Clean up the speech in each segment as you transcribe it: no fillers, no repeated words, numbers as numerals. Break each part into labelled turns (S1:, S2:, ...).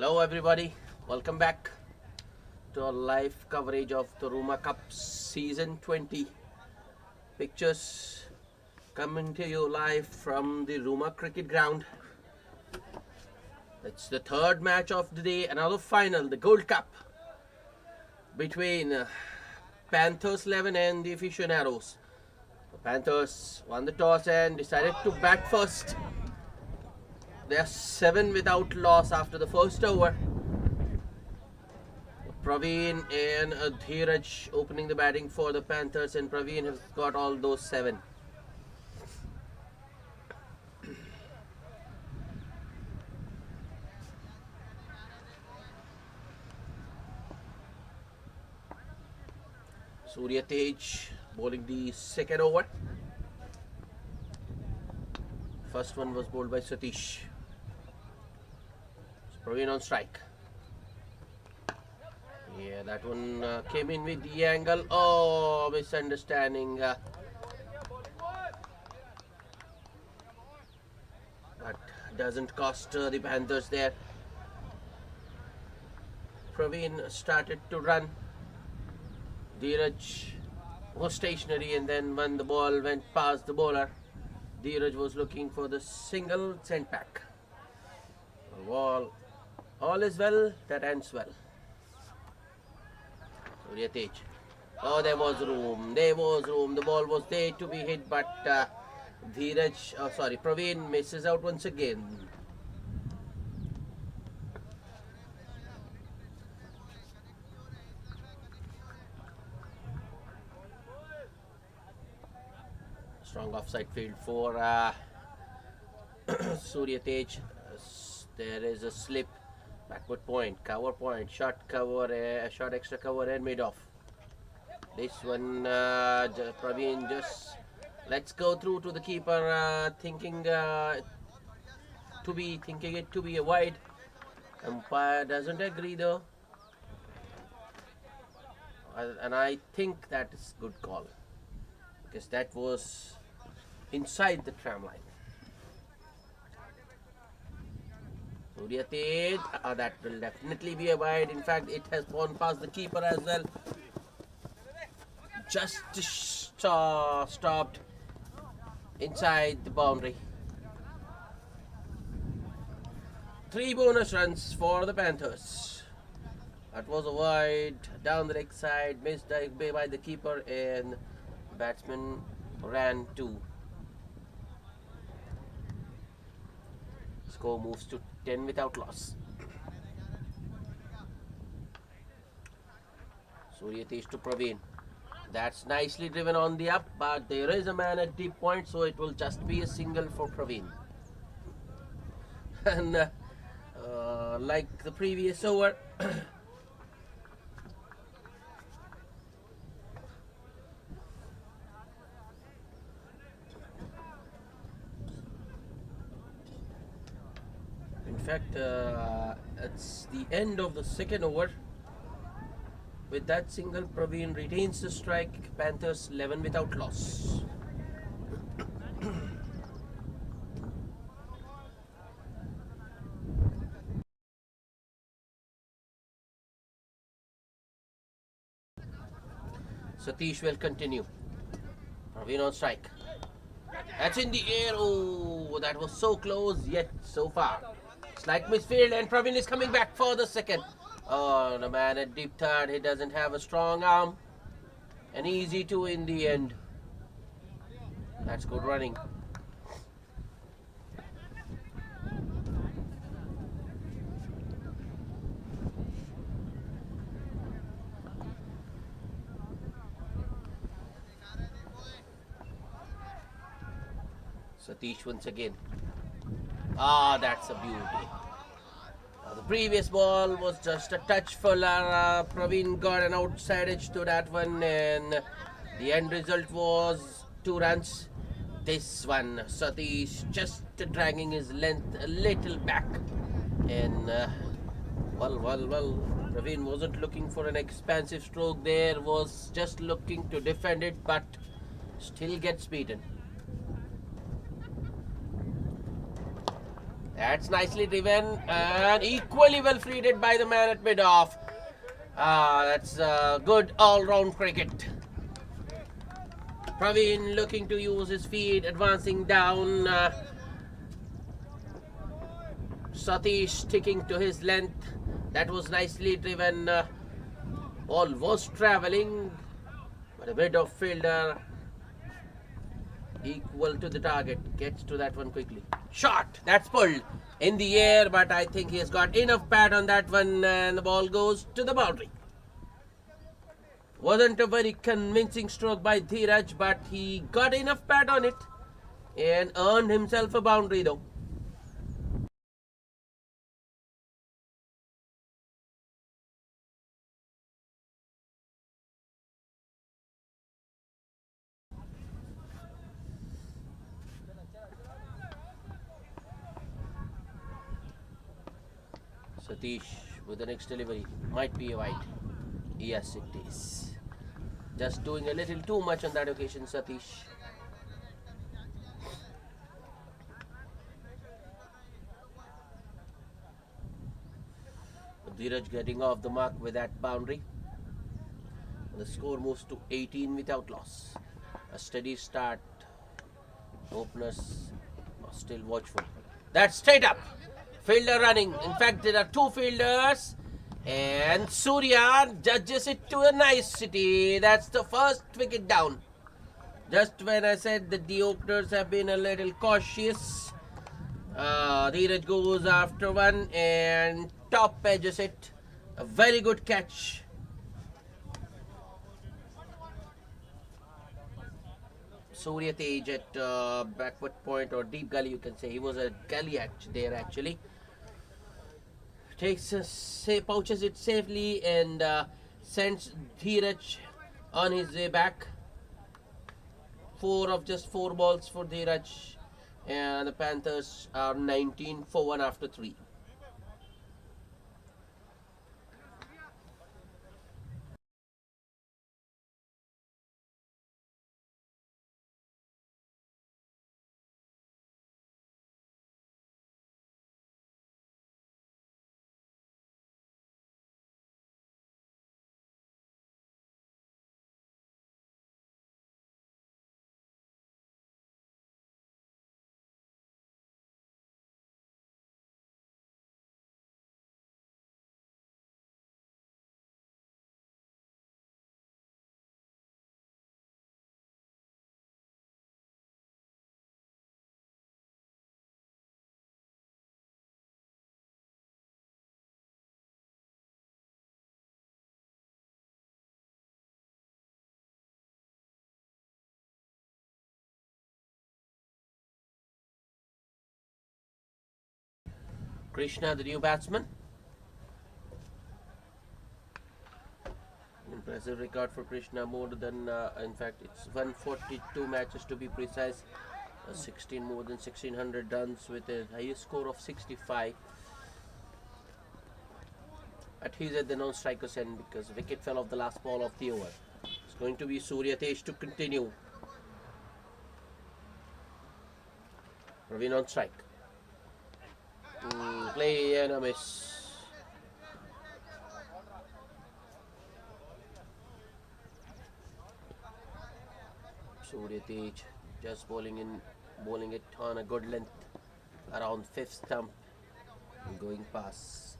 S1: Hello everybody, welcome back to our live coverage of the Ruma Cup Season 20. Pictures coming to you live from the Ruma cricket ground. It's the third match of the day, another final, the Gold Cup between Panthers 11 and the Affcionados. The Panthers won the toss and decided to bat first. They are 7 without loss after the first over. Praveen and Dheeraj opening the batting for the Panthers, and Praveen has got all those 7. Surya Tej bowling the second over. First one was bowled by Satish. Praveen on strike. Yeah, that one came in with the angle. Oh, misunderstanding. But doesn't cost the Panthers there. Praveen started to run. Dheeraj was stationary, and then when the ball went past the bowler, Dheeraj was looking for the single sent back. All is well that ends well. Surya Tej. Oh, there was room. There was room. The ball was there to be hit, but Praveen misses out once again. Strong offside field for Surya Tej. There is a slip, backward point, cover point, short cover, short extra cover, and mid off. This one, Praveen just let's go through to the keeper, thinking it to be a wide. Umpire doesn't agree though, and I think that is good call because that was inside the tram line. Surya Tej, that will definitely be a wide. In fact, it has gone past the keeper as well. Just stopped inside the boundary. 3 bonus runs for the Panthers. That was a wide down the leg side, missed by the keeper, and the batsman ran 2. Score moves to 10 without loss. Surya Tej to Praveen. That's nicely driven on the up, but there is a man at deep point, so it will just be a single for Praveen. And like the previous over, in fact, it's the end of the second over. With that single, Praveen retains the strike. Panthers 11 without loss. Satish will continue. Praveen on strike. That's in the air. Oh, that was so close yet so far. Slight misfield, and Praveen is coming back for the second. Oh, the man at deep third, he doesn't have a strong arm. An easy 2 in the end. That's good running. Satish once again. Ah, that's a beauty. The previous ball was just a touch fuller. Praveen got an outside edge to that one, and the end result was 2 runs. This one, Satish just dragging his length a little back, and Praveen wasn't looking for an expansive stroke there, was just looking to defend it, but still gets beaten. That's nicely driven and equally well fielded by the man at mid-off. That's good all-round cricket. Praveen looking to use his feet, advancing down. Satish sticking to his length. That was nicely driven. Ball was travelling, but a bit of fielder equal to the target. Gets to that one quickly. Shot! That's pulled in the air, but I think he has got enough pad on that one, and the ball goes to the boundary. Wasn't a very convincing stroke by Dheeraj, but he got enough pad on it and earned himself a boundary though. Satish with the next delivery. Might be a wide. Yes, it is. Just doing a little too much on that occasion, Satish. Dheeraj getting off the mark with that boundary. The score moves to 18 without loss. A steady start. Openers are still watchful. That's straight up. Fielder running. In fact, there are two fielders. And Surya judges it to a nicety. That's the first wicket down. Just when I said that the openers have been a little cautious, Dheeraj goes after one and top edges it. A very good catch. Surya Tej at backward point or deep gully, you can say. He was a gully there actually. Pouches it safely and sends Dheeraj on his way back. Just four balls for Dheeraj, and the Panthers are 19 for 1 after 3. Krishna, the new batsman. Impressive record for Krishna, more than, in fact, it's 142 matches to be precise. 16 more than 1600 runs with a highest score of 65. But he's at the non-striker's end because wicket fell off the last ball of the over. It's going to be Surya Tej to continue. Praveen on strike. Play and a miss. Surya Tej just bowling it on a good length around 5th stump and going past.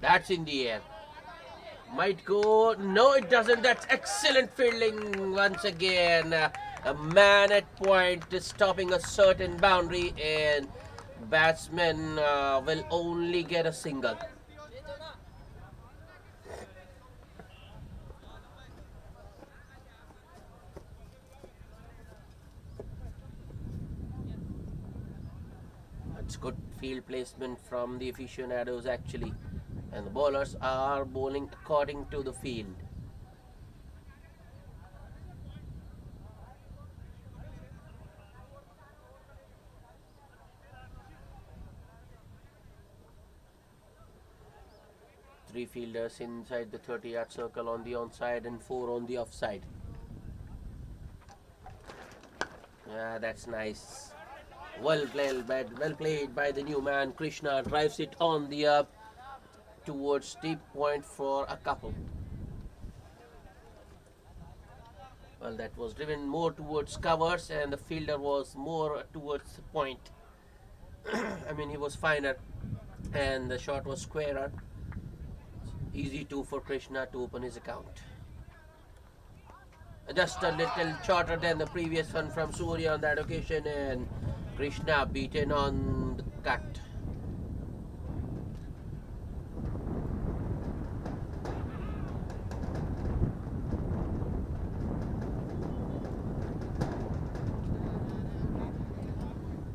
S1: That's in the air. Might go. No, it doesn't. That's excellent fielding once again. A man at point is stopping a certain boundary, and batsman will only get a single. That's good field placement from the aficionados actually, and the bowlers are bowling according to the field. Three fielders inside the 30-yard circle on the onside and 4 on the offside. Yeah, that's nice. Well played by the new man. Krishna drives it on the up towards deep point for a couple. Well, that was driven more towards covers, and the fielder was more towards point. I mean, he was finer, and the shot was squarer. Easy too for Krishna to open his account. Just a little shorter than the previous one from Surya on that occasion, and Krishna beaten on the cut.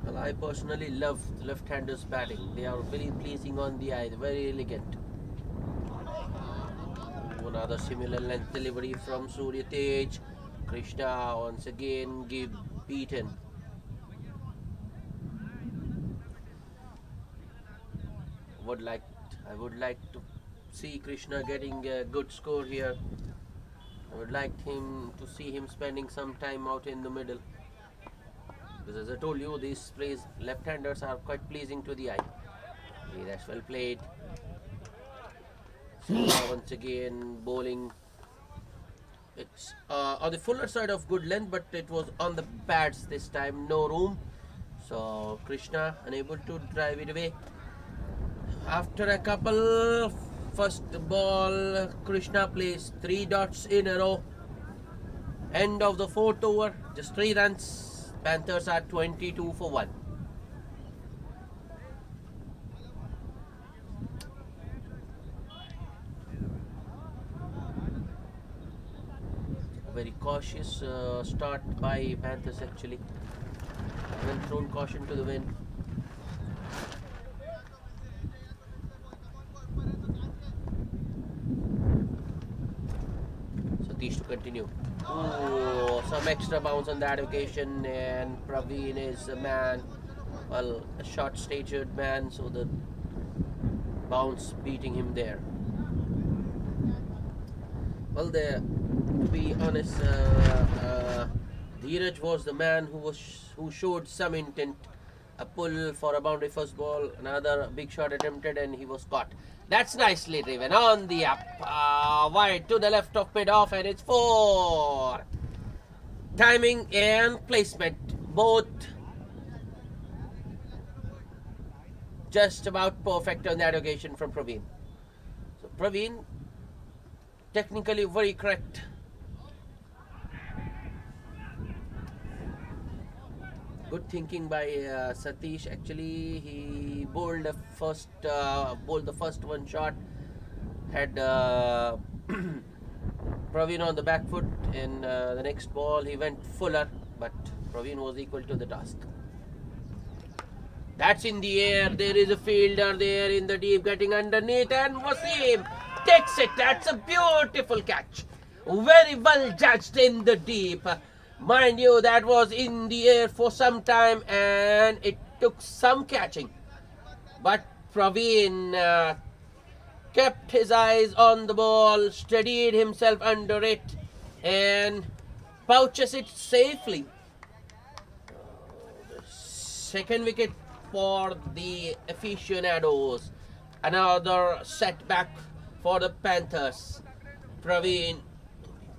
S1: Well, I personally love left-handers batting. They are very pleasing on the eye, very elegant. Another similar length delivery from Surya Tej. Krishna once again beaten. I would like to see Krishna getting a good score here. I would like to see him spending some time out in the middle. Because as I told you, these left-handers are quite pleasing to the eye. Okay, that's well played. Once again bowling. It's on the fuller side of good length, but it was on the pads this time, no room. So Krishna unable to drive it away. After a couple, first ball, Krishna plays 3 dots in a row. End of the 4th over, just 3 runs. Panthers are 22 for 1. Very cautious start by Panthers actually. Haven't thrown caution to the wind. Satish to continue. Ooh, some extra bounce on that occasion, and Praveen is a man, well, a short-statured man, so the bounce beating him there. Well, to be honest, Dheeraj was the man who showed some intent. A pull for a boundary first ball, another big shot attempted, and he was caught. That's nicely driven on the up, wide to the left of mid-off, and it's 4. Timing and placement, both just about perfect on that occasion from Praveen. So Praveen, technically very correct. Good thinking by Satish. Actually, he bowled the first one shot. Had Praveen on the back foot. In the next ball, he went fuller, but Praveen was equal to the task. That's in the air. There is a fielder there in the deep, getting underneath, and Wasim takes it. That's a beautiful catch. Very well judged in the deep. Mind you, that was in the air for some time, and it took some catching. But Praveen kept his eyes on the ball, steadied himself under it, and pouches it safely. Second wicket for the Affcionados. Another setback for the Panthers. Praveen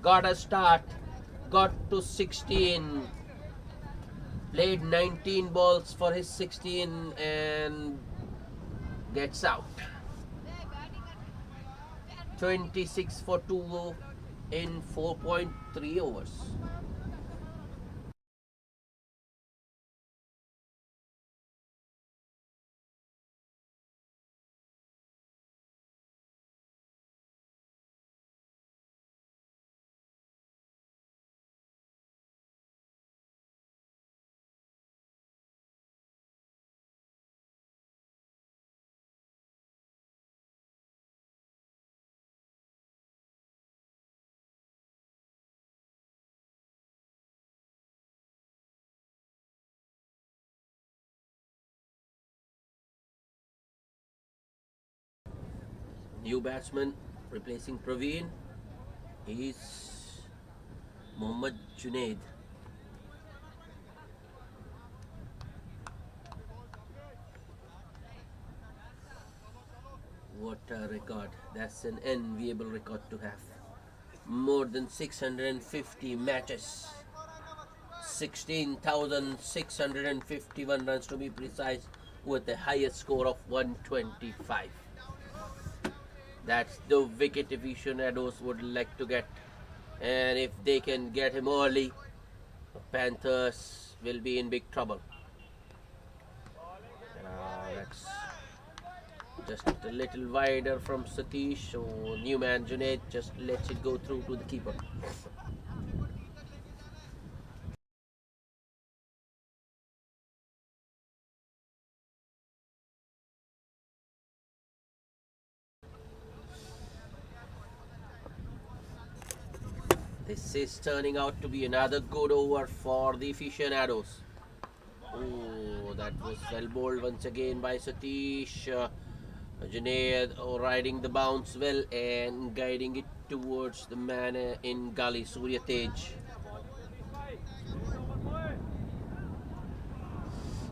S1: got a start, got to 16, played 19 balls for his 16 and gets out. 26 for 2 in 4.3 overs. New batsman replacing Praveen is Mohammad Junaid. a record. That's an enviable record to have. More than 650 matches. 16,651 runs to be precise, with the highest score of 125. That's the wicket Affcionados would like to get. And if they can get him early, the Panthers will be in big trouble. That's just a little wider from Satish. So new man Junaid just lets it go through to the keeper. This is turning out to be another good over for the Affcionados. Oh, that was well bowled once again by Satish. Junaid riding the bounce well and guiding it towards the man in gully, Surya Tej.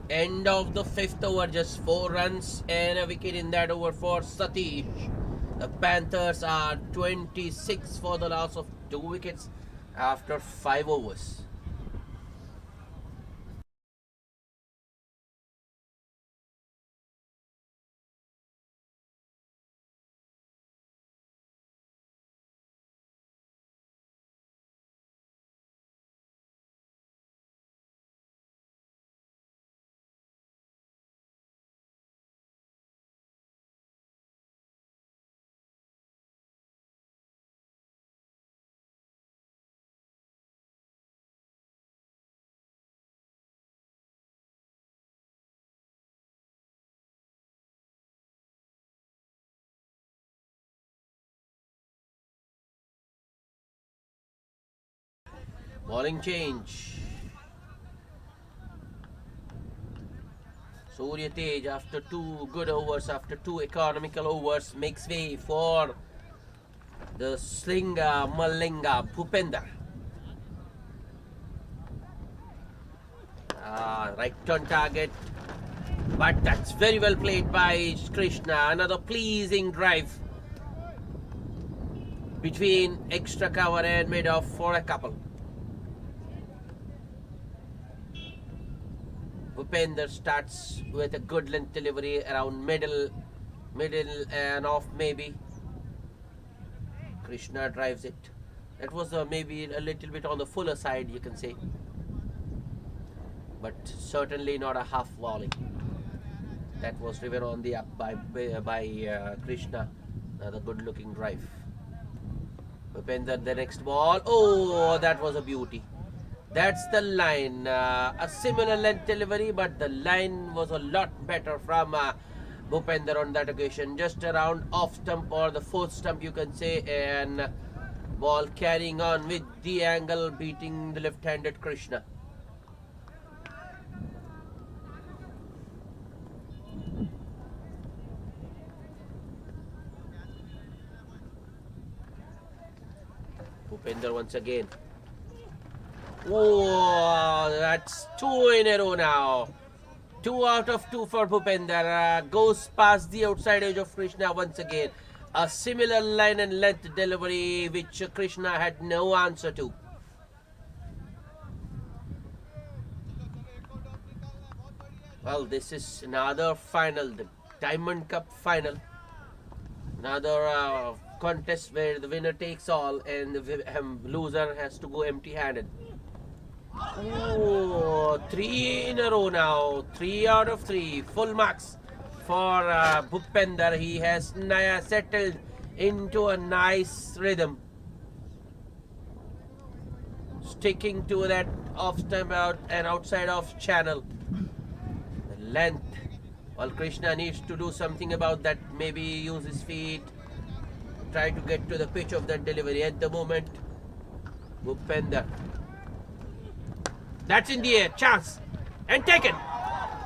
S1: End of the 5th over, just 4 runs and a wicket in that over for Satish. The Panthers are 26 for the loss of 2 wickets after 5 overs. Bowling change. Surya Tej, after 2 good overs, after 2 economical overs, makes way for the slinger Malinga Bhupender. Right on target, but that's very well played by Krishna. Another pleasing drive between extra cover and mid-off for a couple. Bhupender starts with a good length delivery around middle and off maybe. Krishna drives it. That was maybe a little bit on the fuller side, you can say, but certainly not a half volley. That was driven on the up by Krishna. Another good looking drive. Bhupender, the next ball. Oh, that was a beauty. That's the line. A similar length delivery, but the line was a lot better from Bhupender on that occasion. Just around off stump or the 4th stump, you can say, and ball carrying on with the angle, beating the left-handed Krishna. Bhupender once again. Oh, that's 2 in a row now. 2 out of 2 for Bhupender. Goes past the outside edge of Krishna once again. A similar line and length delivery which Krishna had no answer to. Well, this is another final, the Diamond Cup final. Another contest where the winner takes all and the loser has to go empty-handed. Oh, 3 in a row now. 3 out of 3. Full marks for Bhupender. He has settled into a nice rhythm, sticking to that off stump out and outside off channel. The length. Well, Krishna needs to do something about that. Maybe use his feet, try to get to the pitch of that delivery. At the moment, Bhupender. That's in the air, chance, and taken.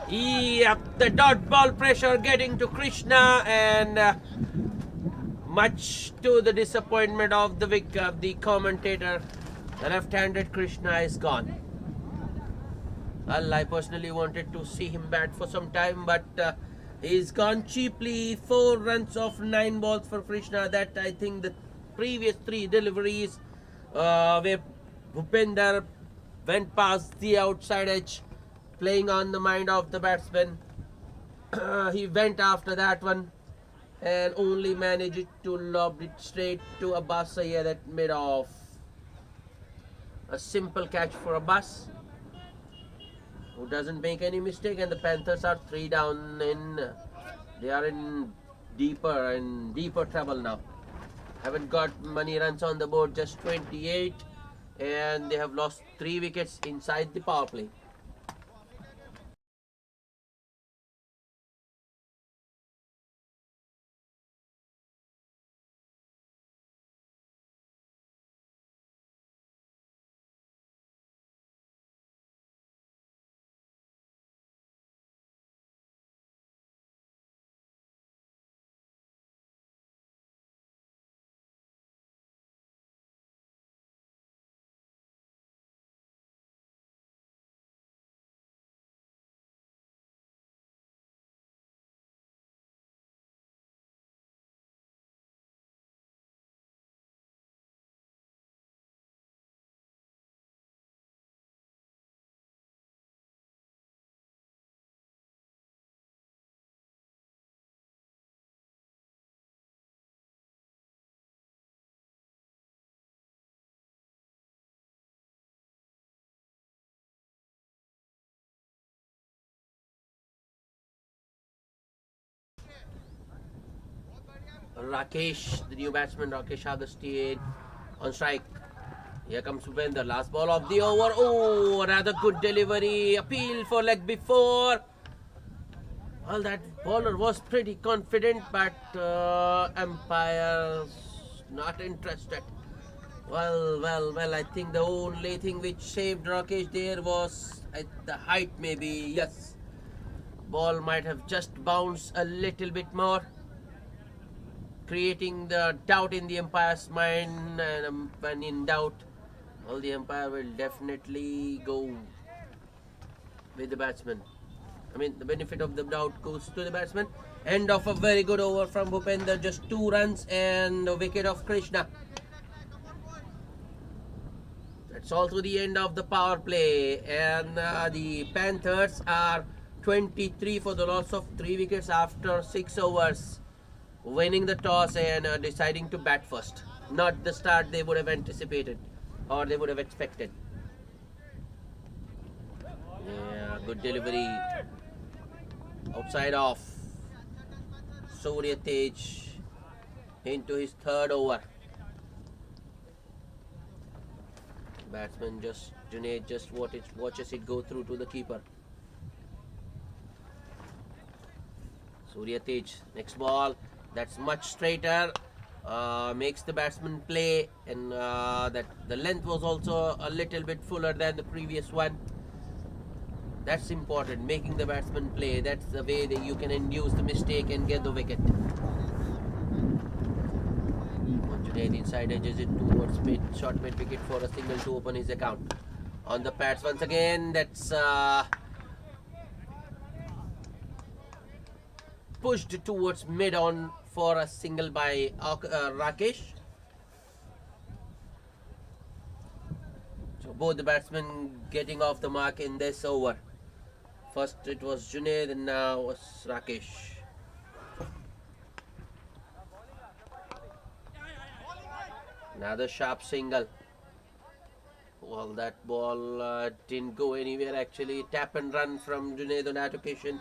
S1: Yep, the dot ball pressure getting to Krishna, and much to the disappointment of the commentator, the left-handed Krishna is gone. Well, I personally wanted to see him bat for some time, but He's gone cheaply. 4 runs off 9 balls for Krishna. That I think the previous 3 deliveries where Bhupender went past the outside edge, playing on the mind of the batsman. He went after that one and only managed to lob it straight to Abbas Sayyed at mid-off. A simple catch for Abbas, who doesn't make any mistake, and the Panthers are 3 down they are in deeper trouble now. Haven't got many runs on the board, just 28, and they have lost 3 wickets inside the power play. Rakesh, the new batsman, Rakesh Agastien on strike. Here comes Bhupender, last ball of the over. Oh, another good delivery. Appeal for leg before. Well, that bowler was pretty confident, but umpire's not interested. Well, I think the only thing which saved Rakesh there was at the height, maybe. Yes, ball might have just bounced a little bit more, creating the doubt in the umpire's mind. And when in doubt, well, the umpire will definitely go with the batsman. I mean, the benefit of the doubt goes to the batsman. End of a very good over from Bhupender. Just 2 runs and a wicket of Krishna. That's also the end of the power play. And the Panthers are 23 for the loss of 3 wickets after 6 overs. Winning the toss and deciding to bat first. Not the start they would have anticipated or they would have expected. Yeah, good delivery. Outside off. Surya Tej into his 3rd over. Batsman Junaid just watches it go through to the keeper. Surya Tej, next ball. That's much straighter. Makes the batsman play, and that the length was also a little bit fuller than the previous one. That's important, making the batsman play. That's the way that you can induce the mistake and get the wicket. Junaid inside edges it towards short mid wicket for a single to open his account. On the pads once again, that's pushed towards mid on for a single by Rakesh. So both the batsmen getting off the mark in this over. First it was Junaid and now was Rakesh. Another sharp single. Well, that ball didn't go anywhere actually. Tap and run from Junaid on that occasion.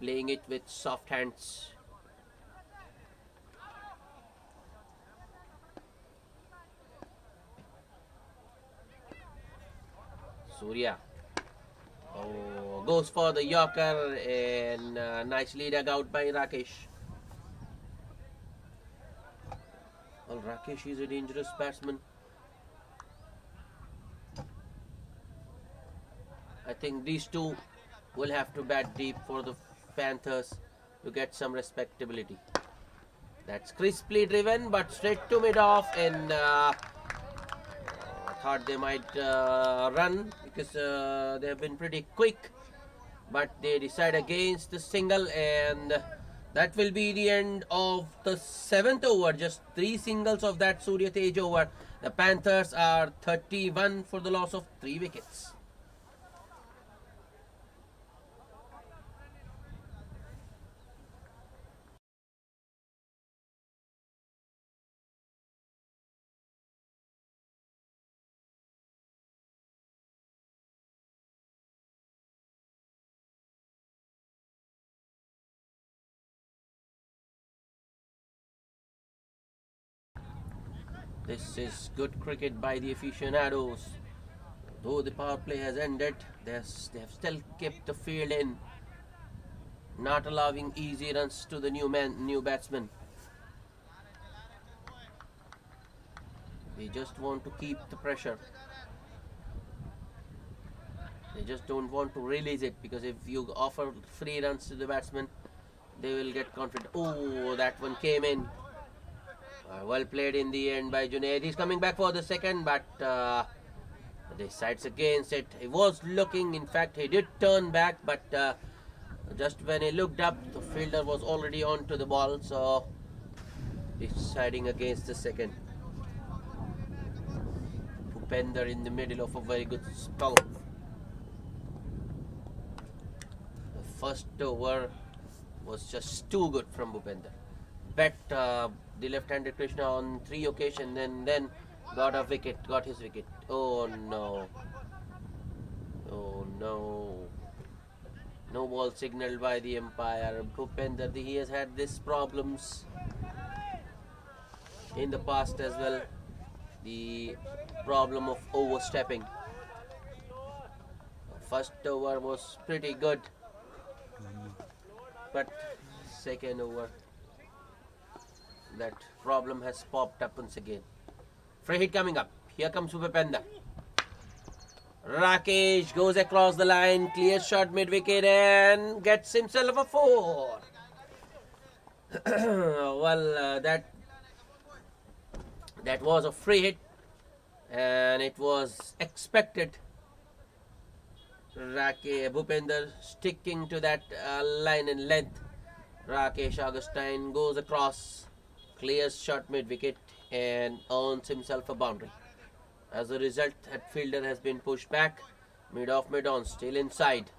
S1: Playing it with soft hands. Surya goes for the Yorker and nicely dug out by Rakesh. Well, Rakesh is a dangerous batsman. I think these two will have to bat deep for the Panthers to get some respectability. That's crisply driven, but straight to mid-off, and thought they might run because they have been pretty quick but they decide against the single, and that will be the end of the 7th over. Just 3 singles of that Surya Tej over. The Panthers are 31 for the loss of 3 wickets. This is good cricket by the Affcionados. Though the power play has ended, they have still kept the field in, not allowing easy runs to the new batsmen. They just want to keep the pressure. They just don't want to release it, because if you offer free runs to the batsmen, they will get confident. Oh, that one came in. Well played in the end by Junaid. He's coming back for the second, but decides against it. He was looking, in fact, he did turn back, but just when he looked up, the fielder was already onto the ball, so deciding against the second. Bhupender in the middle of a very good spell. The first over was just too good from Bhupender. Bet the left-handed Krishna on 3 occasions, and then got his wicket. Oh no. Oh no. No ball signaled by the umpire. Bhupender, he has had these problems in the past as well. The problem of overstepping. First over was pretty good, but second over, that problem has popped up once again. Free hit coming up. Here comes Bhupender. Rakesh goes across the line, clears shot mid-wicket and gets himself a 4. Well, that was a free hit, and it was expected. Bhupender sticking to that line and length. Rakesh Augustine goes across, clears shot mid-wicket and earns himself a boundary. As a result, that fielder has been pushed back. Mid-off, mid-on, still inside.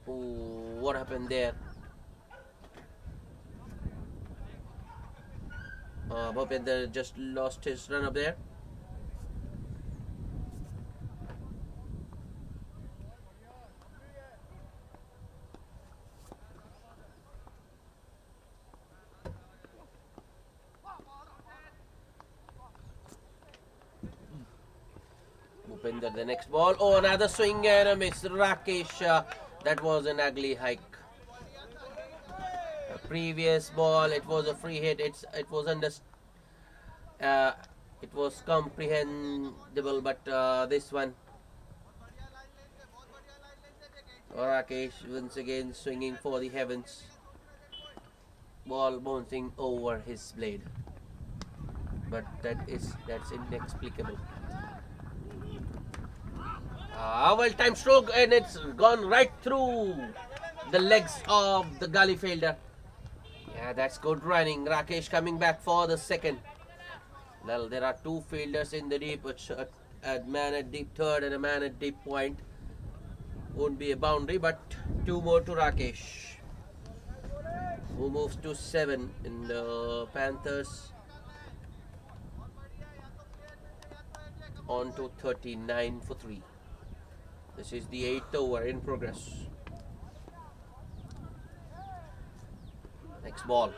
S1: Ooh, what happened there? Bhupender just lost his run up there. Bhupender, the next ball. Oh, another swing and a miss. Rakesh, that was an ugly hike. Previous ball, it was a free hit. It was comprehensible, but this one, Rakesh once again swinging for the heavens. Ball bouncing over his blade, but that's inexplicable. Well timed stroke, and it's gone right through the legs of the gully fielder. Yeah, that's good running. Rakesh coming back for the second. Well, there are 2 fielders in the deep, which a man at deep third and a man at deep point. Won't be a boundary, but 2 more to Rakesh, who moves to 7 in the Panthers. On to 39 for 3. This is the 8th over in progress. Next ball.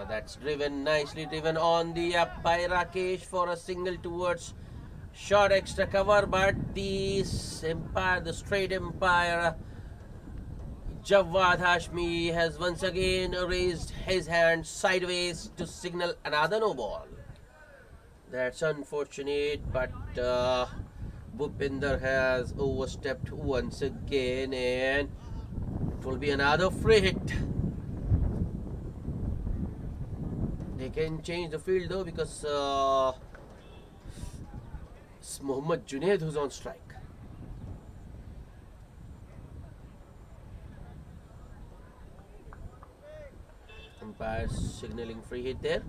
S1: That's nicely driven on the up by Rakesh for a single towards short extra cover, but the straight umpire Jawad Hashmi has once again raised his hand sideways to signal another no ball. That's unfortunate, but Bhupender has overstepped once again, and it will be another free hit. They can change the field though, because It's Mohammad Junaid who's on strike. Umpires signaling free hit there.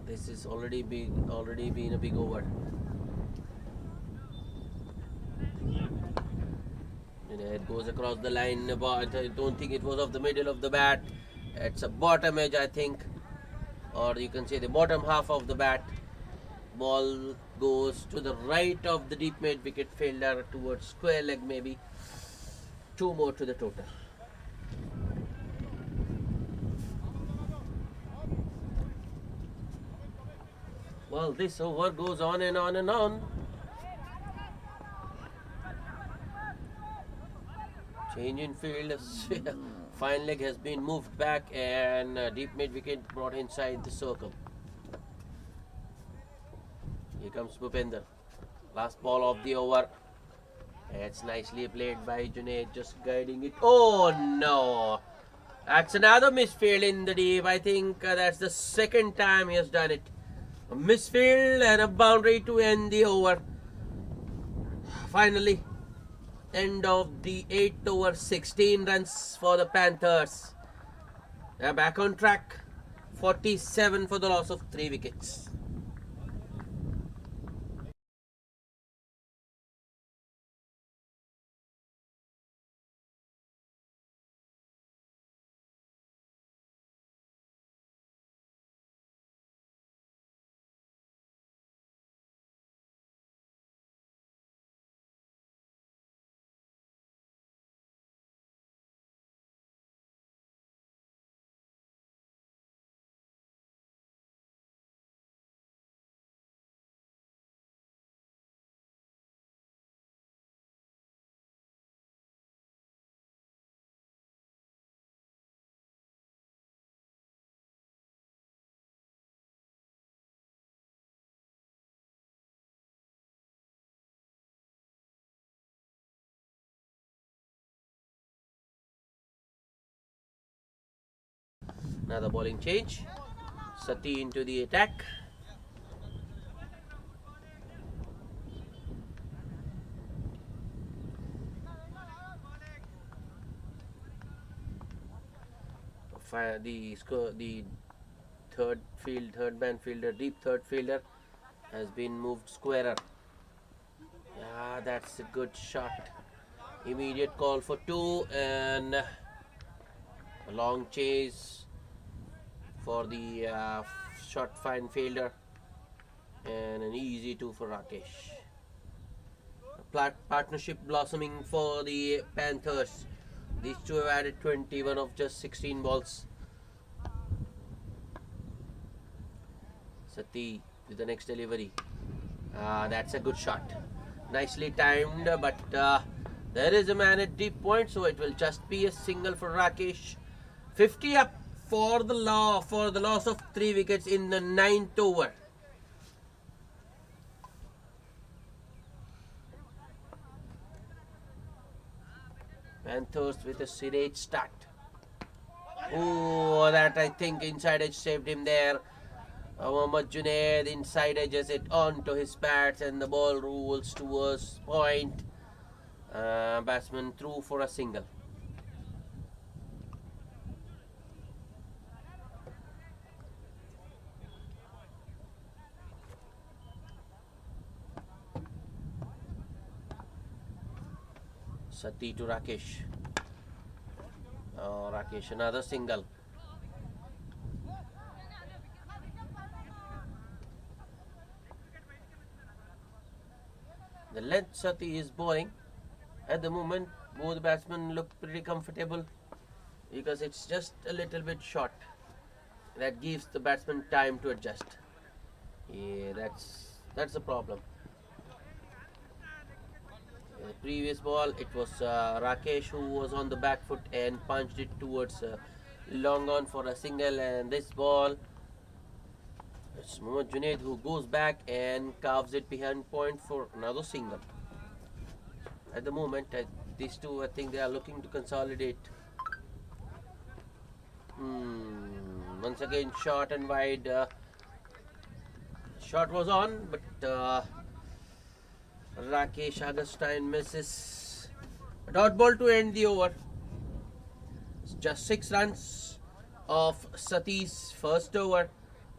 S1: This is already been a big over. It goes across the line, but I don't think it was off the middle of the bat. It's a bottom edge, I think, or you can say the bottom half of the bat. Ball goes to the right of the deep mid wicket fielder towards square leg, maybe. 2 more to the total. Well, this over goes on and on and on. Change in field. Fine leg has been moved back and deep mid wicket brought inside the circle. Here comes Bhupender. Last ball of the over. It's nicely played by Junaid, just guiding it. Oh no! That's another misfield in the deep. I think that's the second time he has done it. A misfield and a boundary to end the over. Finally, end of the 8th over, 16 runs for the Panthers. They're back on track. 47 for the loss of 3 wickets. Another bowling change. Sati into the attack. The third man fielder, deep third fielder, has been moved squarer. Yeah, that's a good shot. Immediate call for 2 and a long chase for the short fine fielder and an easy 2 for Rakesh. Partnership blossoming for the Panthers. These two have added 21 of just 16 balls. Sati with the next delivery. That's a good shot. Nicely timed, but there is a man at deep point, so it will just be a single for Rakesh. 50 up for the loss of 3 wickets in the 9th over. Panthers with a serage start. Oh, that I think inside edge saved him there. Mohammad Junaid inside edges it onto his bats and the ball rolls towards point. Batsman through for a single. Sati to Rakesh. Oh, Rakesh, another single. The length Sati is bowling. At the moment, both batsmen look pretty comfortable because it's just a little bit short. That gives the batsman time to adjust. Yeah, that's the problem. The previous ball, it was Rakesh who was on the back foot and punched it towards long on for a single, and this ball, it's Mohammad Junaid who goes back and carves it behind point for another single. At the moment, these two, I think they are looking to consolidate. Once again, short and wide. Shot was on, but Rakesh Augustine misses. A dot ball to end the over. It's just 6 runs of Sati's first over.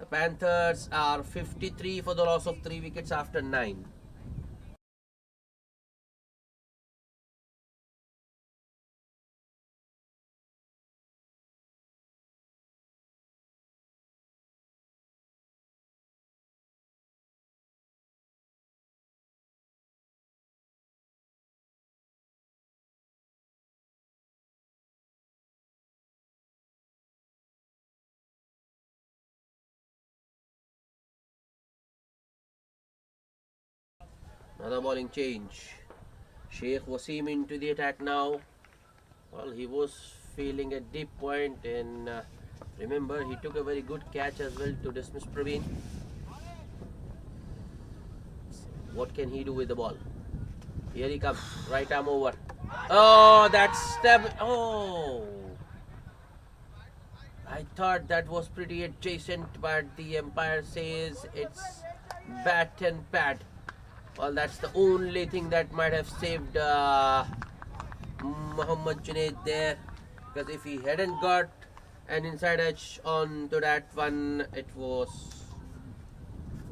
S1: The Panthers are 53 for the loss of 3 wickets after 9. Another bowling change. Sheikh Wasim into the attack now. Well, he was feeling a deep point, and remember, he took a very good catch as well to dismiss Praveen. What can he do with the ball? Here he comes. Right arm over. Oh, that's stab. Oh, I thought that was pretty adjacent, but the umpire says it's bat and pad. Well, that's the only thing that might have saved Mohammad Junaid there, because if he hadn't got an inside edge onto that one, it was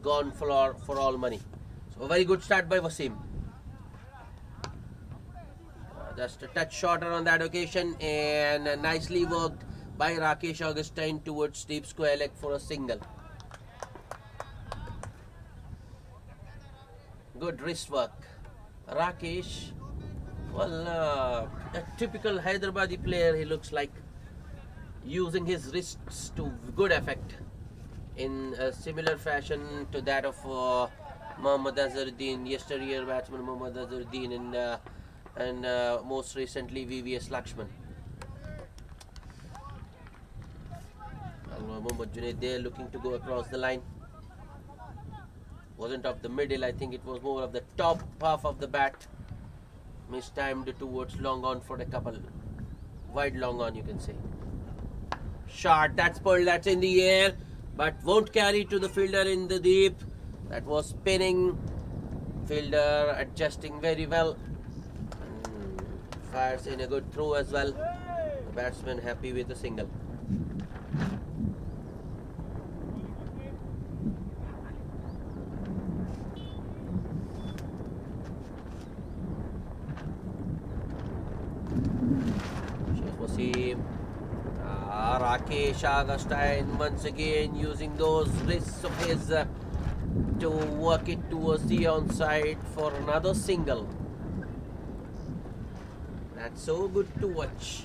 S1: gone for all money. So a very good start by Wasim. Just a touch shorter on that occasion, and nicely worked by Rakesh Augustine towards deep square leg for a single. Good wrist work. Rakesh, well, a typical Hyderabadi player, he looks like, using his wrists to good effect in a similar fashion to that of Mohammad Azharuddin, yesteryear batsman Mohammad Azharuddin, and most recently VVS Lakshman. Mohammad Junaid there looking to go across the line. Wasn't of the middle, I think it was more of the top half of the bat. Mistimed towards long on for a couple. Wide long on, you can say. Shot, that's pulled, that's in the air, but won't carry to the fielder in the deep. That was spinning. Fielder adjusting very well. Fires in a good throw as well. The batsman happy with a single. Rakesh Augustine once again using those wrists of his to work it towards the onside for another single. That's so good to watch.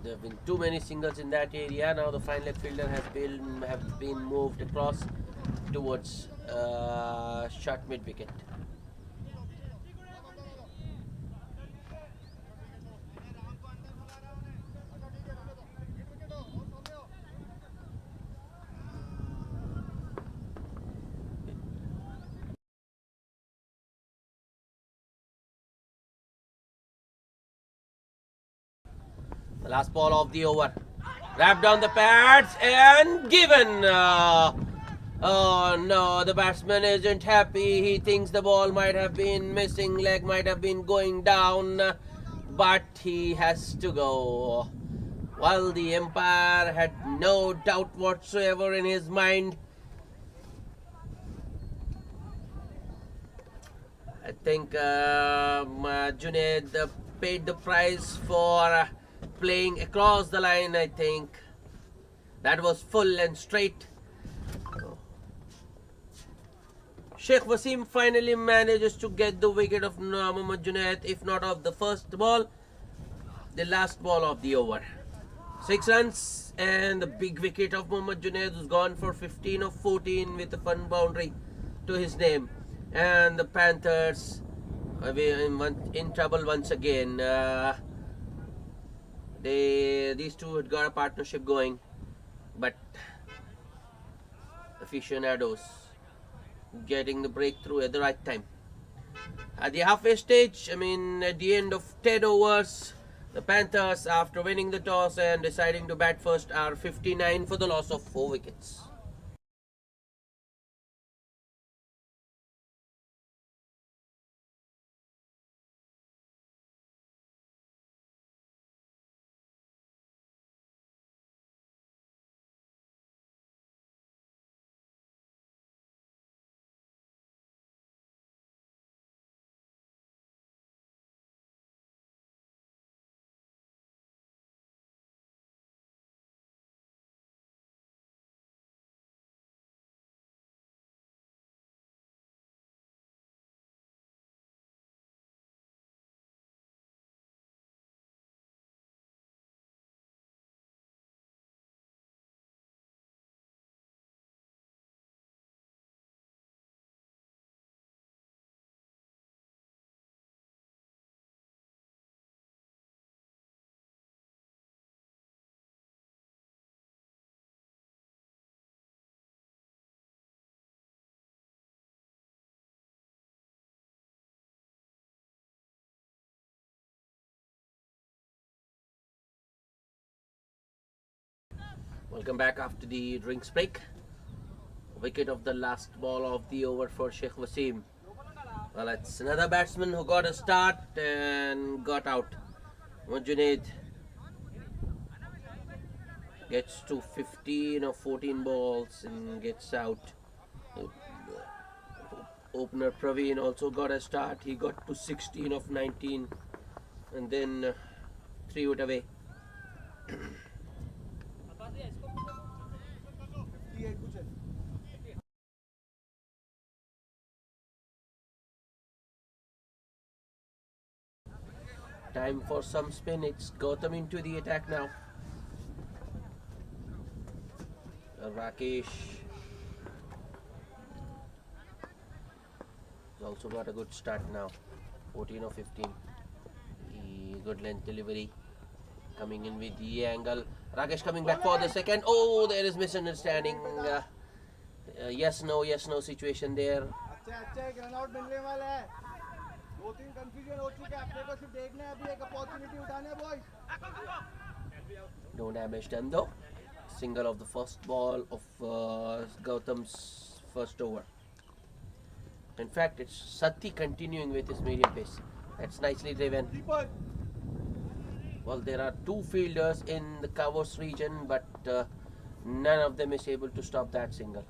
S1: There have been too many singles in that area. Now the fine leg fielder have been moved across towards short mid wicket. The last ball of the over. Wrapped down the pads and given. Oh no, the batsman isn't happy. He thinks the ball might have been missing, leg might have been going down, but he has to go. While the umpire had no doubt whatsoever in his mind. I think Junaid paid the price for playing across the line. I think that was full and straight. Sheikh Wasim finally manages to get the wicket of Mohammad Junaid, if not of the first ball, the last ball of the over. 6 runs, and the big wicket of Mohammad Junaid was gone for 15 of 14 with a fun boundary to his name. And the Panthers in trouble once again. These two had got a partnership going, but Affcionados getting the breakthrough at the right time. At the halfway stage, at the end of 10 overs, the Panthers, after winning the toss and deciding to bat first, are 59 for the loss of 4 wickets. Welcome back after the drinks break. Wicket of the last ball of the over for Sheikh Wasim. Well, it's another batsman who got a start and got out. Junaid gets to 15 or 14 balls and gets out. Opener Praveen also got a start. He got to 16 of 19 and then threw it away. Time for some spin. It's Gautam into the attack now. Rakesh has also got a good start now. 14 or 15. Good length delivery. Coming in with the angle. Rakesh coming back for the second. Oh, there is misunderstanding. Yes, no situation there. No damage done though. Single of the first ball of Gautam's first over. In fact, it's Sati continuing with his medium pace. That's nicely driven. Well, there are 2 fielders in the covers region, but none of them is able to stop that single.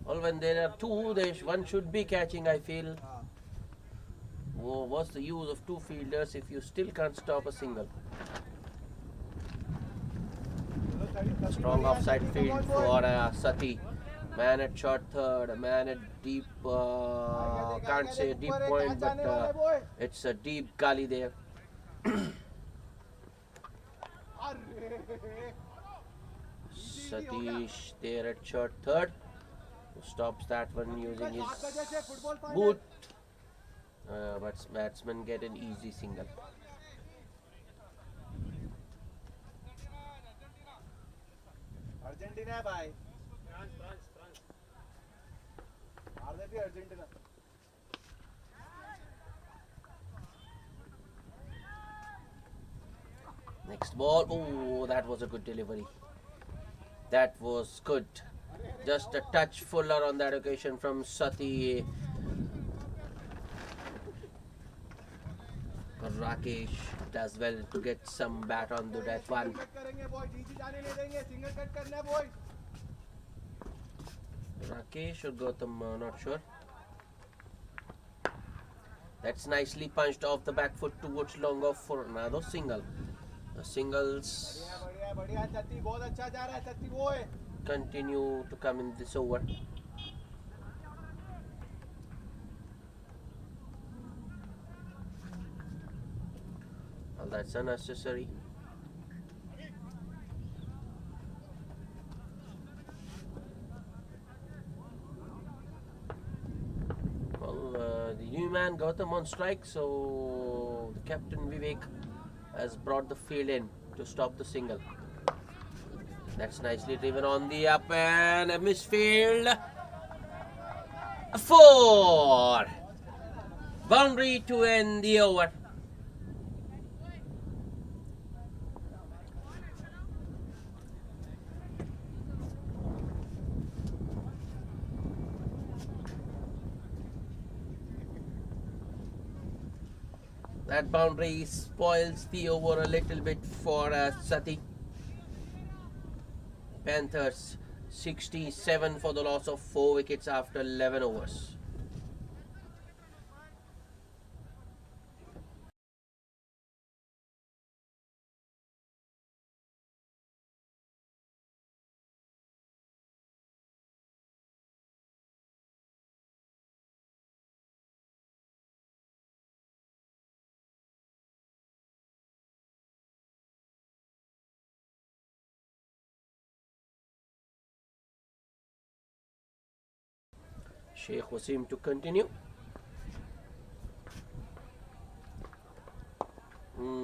S1: Well, when there are 2, one should be catching, I feel. What's the use of 2 fielders if you still can't stop a single? A strong offside field for Sati. Man at short third, a man at deep, can't say deep point, but it's a deep gully there. Satish there at short third, who stops that one using his boot. But batsmen get an easy single.
S2: Argentina, bhai. Argentina.
S1: Next ball. Oh, that was a good delivery. That was good. Just a touch fuller on that occasion from Sati. Rakesh does well to get some bat onto that one. Rakesh or Gautam, not sure. That's nicely punched off the back foot towards long off for another single. The singles continue to come in this over. Well, that's unnecessary. Well, the new man Gautam on strike, so the captain Vivek has brought the field in to stop the single. That's nicely driven on the up and a misfield. 4. Boundary to end the over. That boundary spoils the over a little bit for Sati. Panthers 67 for the loss of 4 wickets after 11 overs. Sheikh Wasim to continue.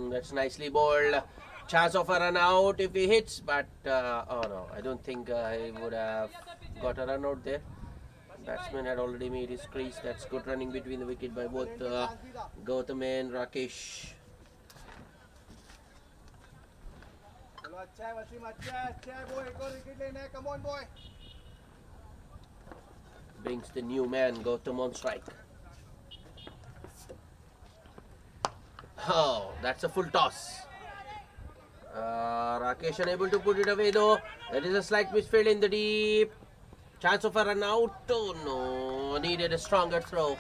S1: That's nicely bowled. Chance of a run out if he hits, but oh no, I don't think he would have got a run out there. Batsman had already made his crease. That's good running between the wicket by both Gautam and Rakesh. Brings the new man Gautam on strike. Oh, that's a full toss. Rakesh unable to put it away though. There is a slight misfield in the deep. Chance of a run out. Oh no, needed a stronger throw.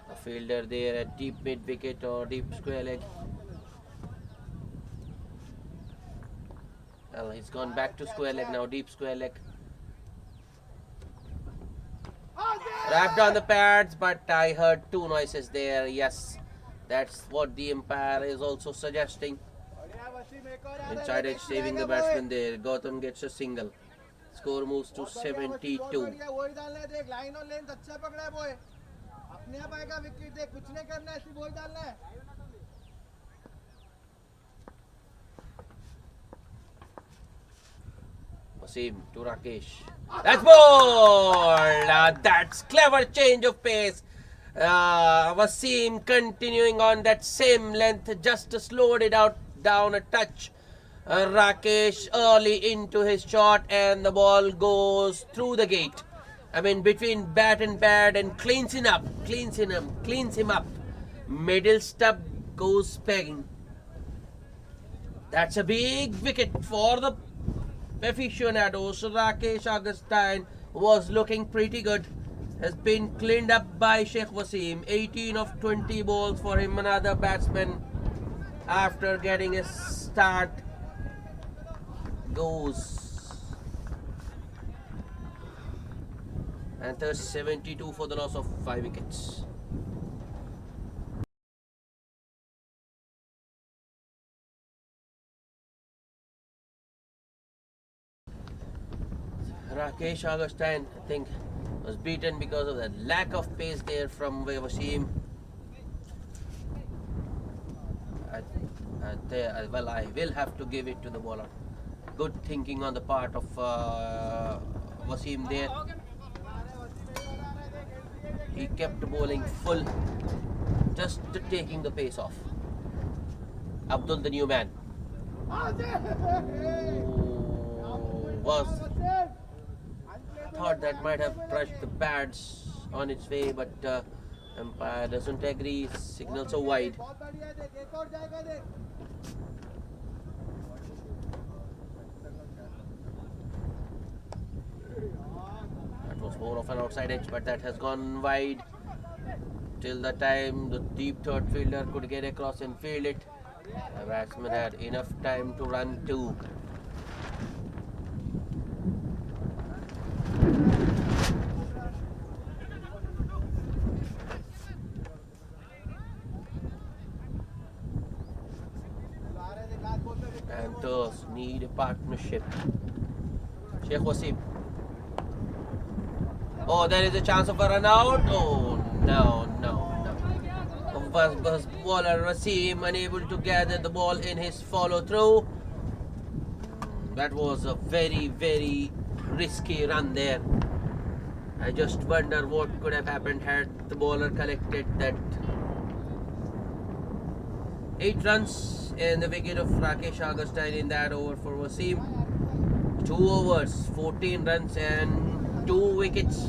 S1: A fielder there at deep mid wicket or deep square leg. Well, he's gone back to square leg now, deep square leg. Wrapped on the pads, but I heard 2 noises there. Yes, that's what the umpire is also suggesting. Inside edge saving the batsman there. Gautam gets a single. Score moves to 72. Wasim to Rakesh. That's ball! That's clever change of pace. Wasim continuing on that same length, just slowed it out down a touch. Rakesh early into his shot and the ball goes through the gate. I mean between bat and pad and cleans him up. Middle stub goes pegging. That's a big wicket for the Affcionados. Rakesh Augustine was looking pretty good. Has been cleaned up by Sheikh Wasim. 18 of 20 balls for him. Another batsman after getting a start goes. Panthers 72 for the loss of 5 wickets. Rakesh Augustine, I think, was beaten because of the lack of pace there from Wasim. Well, I will have to give it to the bowler. Good thinking on the part of Wasim there. He kept bowling full, just taking the pace off. Abdul, the new man, thought that might have brushed the pads on its way, but umpire doesn't agree. Signal so wide. That was more of an outside edge, but that has gone wide. Till the time the deep third fielder could get across and field it, the batsman had enough time to run too. Panthers need a partnership. Sheikh Wasim. Oh, there is a chance of a run out. Oh, no. Bowler Wasim unable to gather the ball in his follow through. That was a very, very risky run there. I just wonder what could have happened had the bowler collected that. 8 runs and the wicket of Rakesh Augustine in that over for Wasim. 2 overs, 14 runs and 2 wickets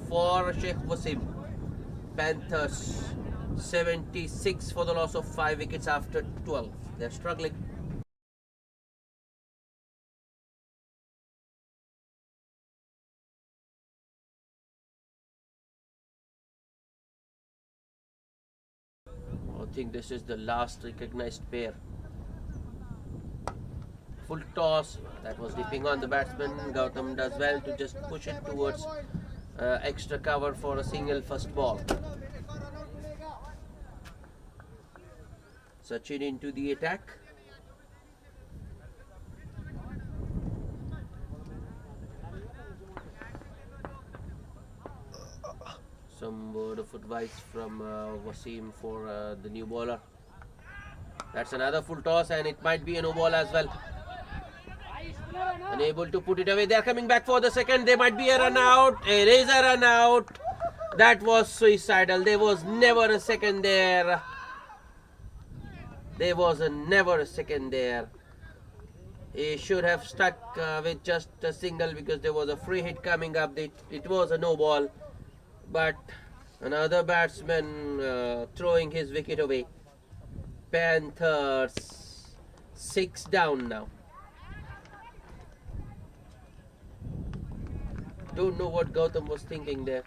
S1: for Sheikh Wasim. Panthers 76 for the loss of 5 wickets after 12. They're struggling. I think this is the last recognized pair. Full toss, that was dipping on the batsman. Gautam does well to just push it towards extra cover for a single first ball. Sachin into the attack. Some word of advice from Wasim for the new bowler. That's another full toss and it might be a no ball as well. Unable to put it away. They're coming back for the second. There might be a run out. It is a run out. That was suicidal. There was never a second there. There was never a second there. He should have stuck with just a single because there was a free hit coming up. It was a no ball. But another batsman throwing his wicket away. Panthers 6 down now. Don't know what Gautam was thinking there.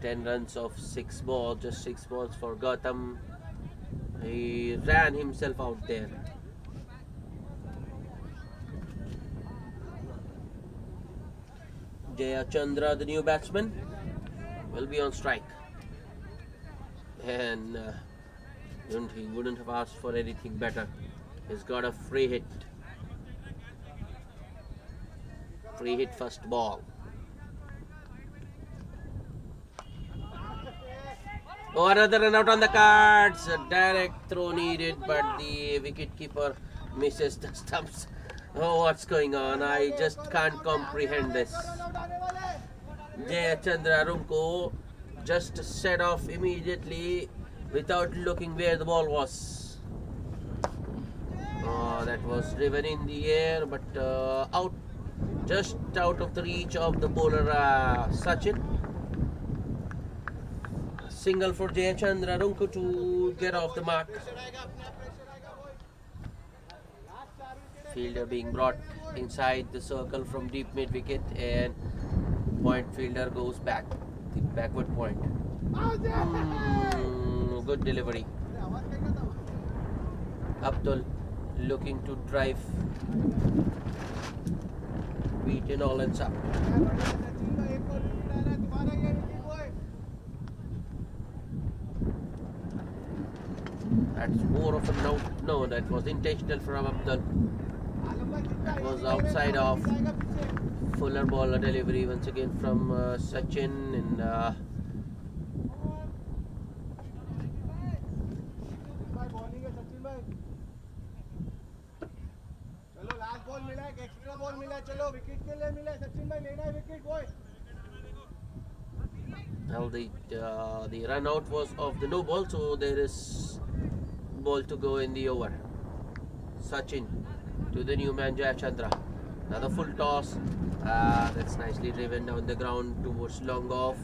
S1: Ten runs of 6 balls, just 6 balls for Gautam. He ran himself out there. Jaya Chandra, the new batsman, will be on strike. And he wouldn't have asked for anything better. He's got a free hit. Free hit first ball. Oh, another run out on the cards. A direct throw needed, but the wicketkeeper misses the stumps. Oh, what's going on? I just can't comprehend this. Jaya Chandra Rumko just set off immediately without looking where the ball was. Oh, that was driven in the air, but out, just out of the reach of the bowler Sachin. Single for Jaya Chandra Rumko to get off the mark. Fielder being brought inside the circle from deep mid wicket and point fielder goes back, the backward point. Good delivery. Abdul looking to drive, beaten all ends up. That's more of a no, that was intentional from Abdul. That was outside off. Fuller ball delivery once again from Sachin and well, the run out was of the no ball, so there is ball to go in the over. Sachin to the new man Jaya Chandra. Another full toss. That's nicely driven down the ground towards long off.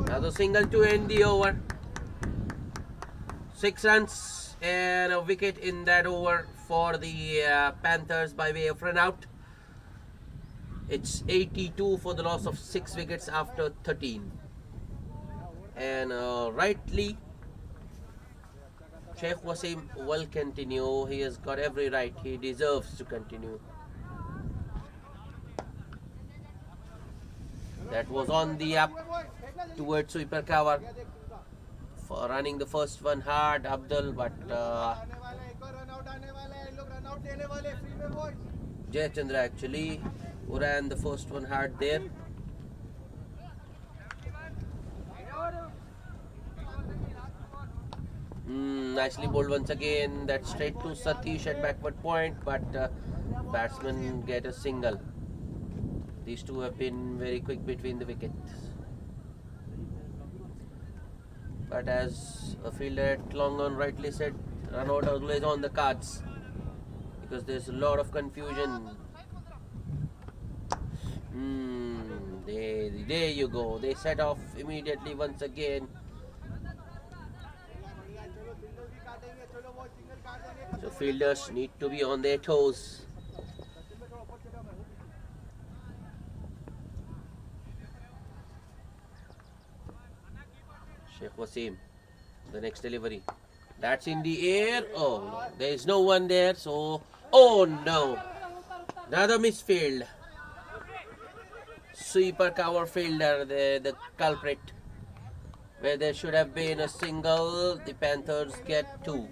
S1: Another single to end the over. 6 runs and a wicket in that over for the Panthers by way of run out. It's 82 for the loss of 6 wickets after 13. And rightly, Sheikh Wasim will continue. He has got every right. He deserves to continue. That was on the up towards sweeper cover. running the first one hard, Abdul, but Jayachandra actually who ran the first one hard there. Nicely bowled once again. That straight to Satish at backward point, but batsmen get a single. These two have been very quick between the wickets. But as a fielder at long on rightly said, run out always on the cards because there's a lot of confusion. There you go. They set off immediately once again. So fielders need to be on their toes. Sheikh Wasim, the next delivery. That's in the air. Oh, no. There is no one there. So, oh no. Another misfield. Sweeper cover fielder, the culprit. Where there should have been a single, the Panthers get two.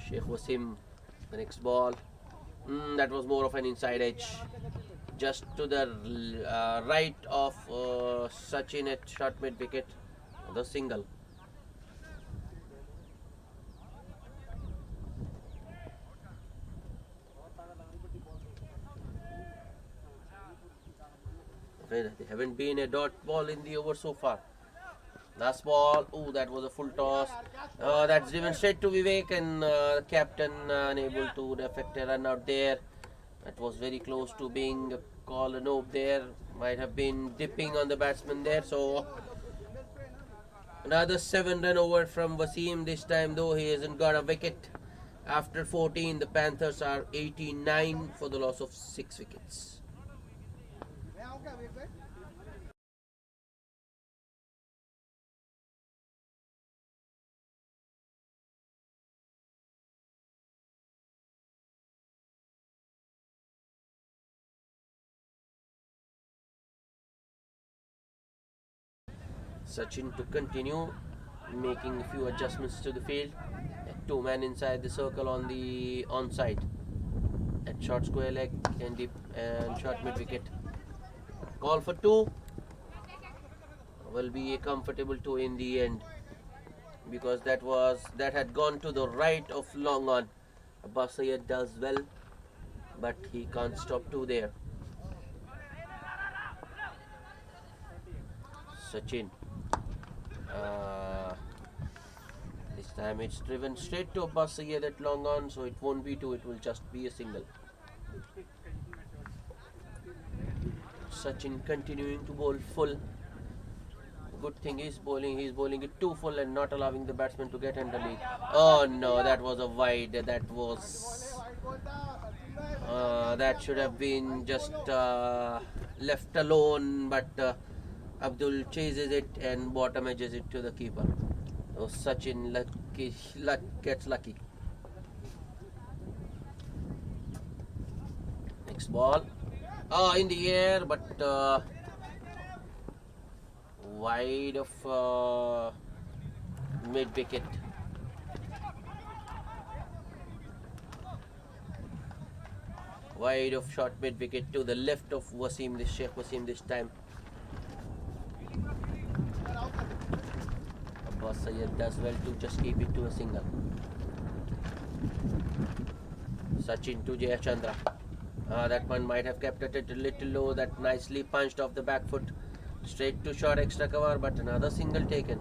S1: Sheikh Wasim, the next ball. That was more of an inside edge. Just to the right of Sachin at short mid wicket. The single. There haven't been a dot ball in the over so far. Last ball. Oh, that was a full toss. That's driven straight to Vivek, and captain unable to effect a run out there. That was very close to being called a nope there. Might have been dipping on the batsman there. So another 7-run over from Wasim. This time though he hasn't got a wicket. After 14, the Panthers are 89 for the loss of 6 wickets. Sachin to continue making a few adjustments to the field. 2 men inside the circle on the onside. At short square leg and deep and short mid wicket. Call for 2 will be a comfortable 2 in the end because that had gone to the right of long on. Abbas Syed does well, but he can't stop 2 there. Sachin. This time it's driven straight to Abbas Syed at long on, so it won't be 2, it will just be a single. Sachin continuing to bowl full. Good thing he's bowling it too full and not allowing the batsman to get under lead. Oh no, that was a wide. That should have been just left alone, but Abdul chases it and bottom edges it to the keeper. So Sachin gets lucky. Next ball. In the air, but wide of mid wicket. Wide of short mid wicket to the left of Wasim, this Sheikh Wasim this time. Abbas Syed does well to just keep it to a single. Sachin to Jayachandra. That one might have kept it a little low. That nicely punched off the back foot. Straight to short extra cover, but another single taken.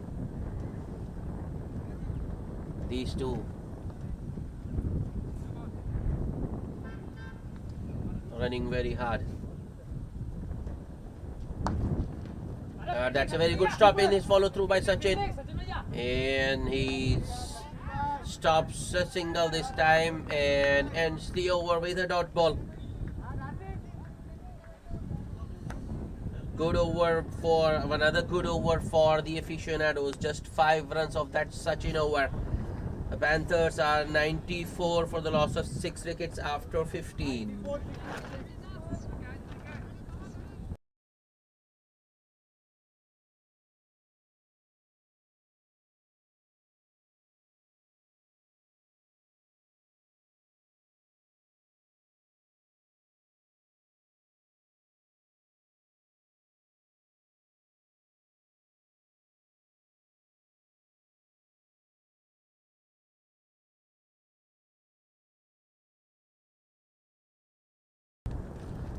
S1: These two running very hard. That's a very good stop in his follow through by Sachin. And he stops a single this time and ends the over with a dot ball. Good over for another good over for the Affcionados. Just 5 runs of that Sachin over. The Panthers are 94 for the loss of 6 wickets after 15.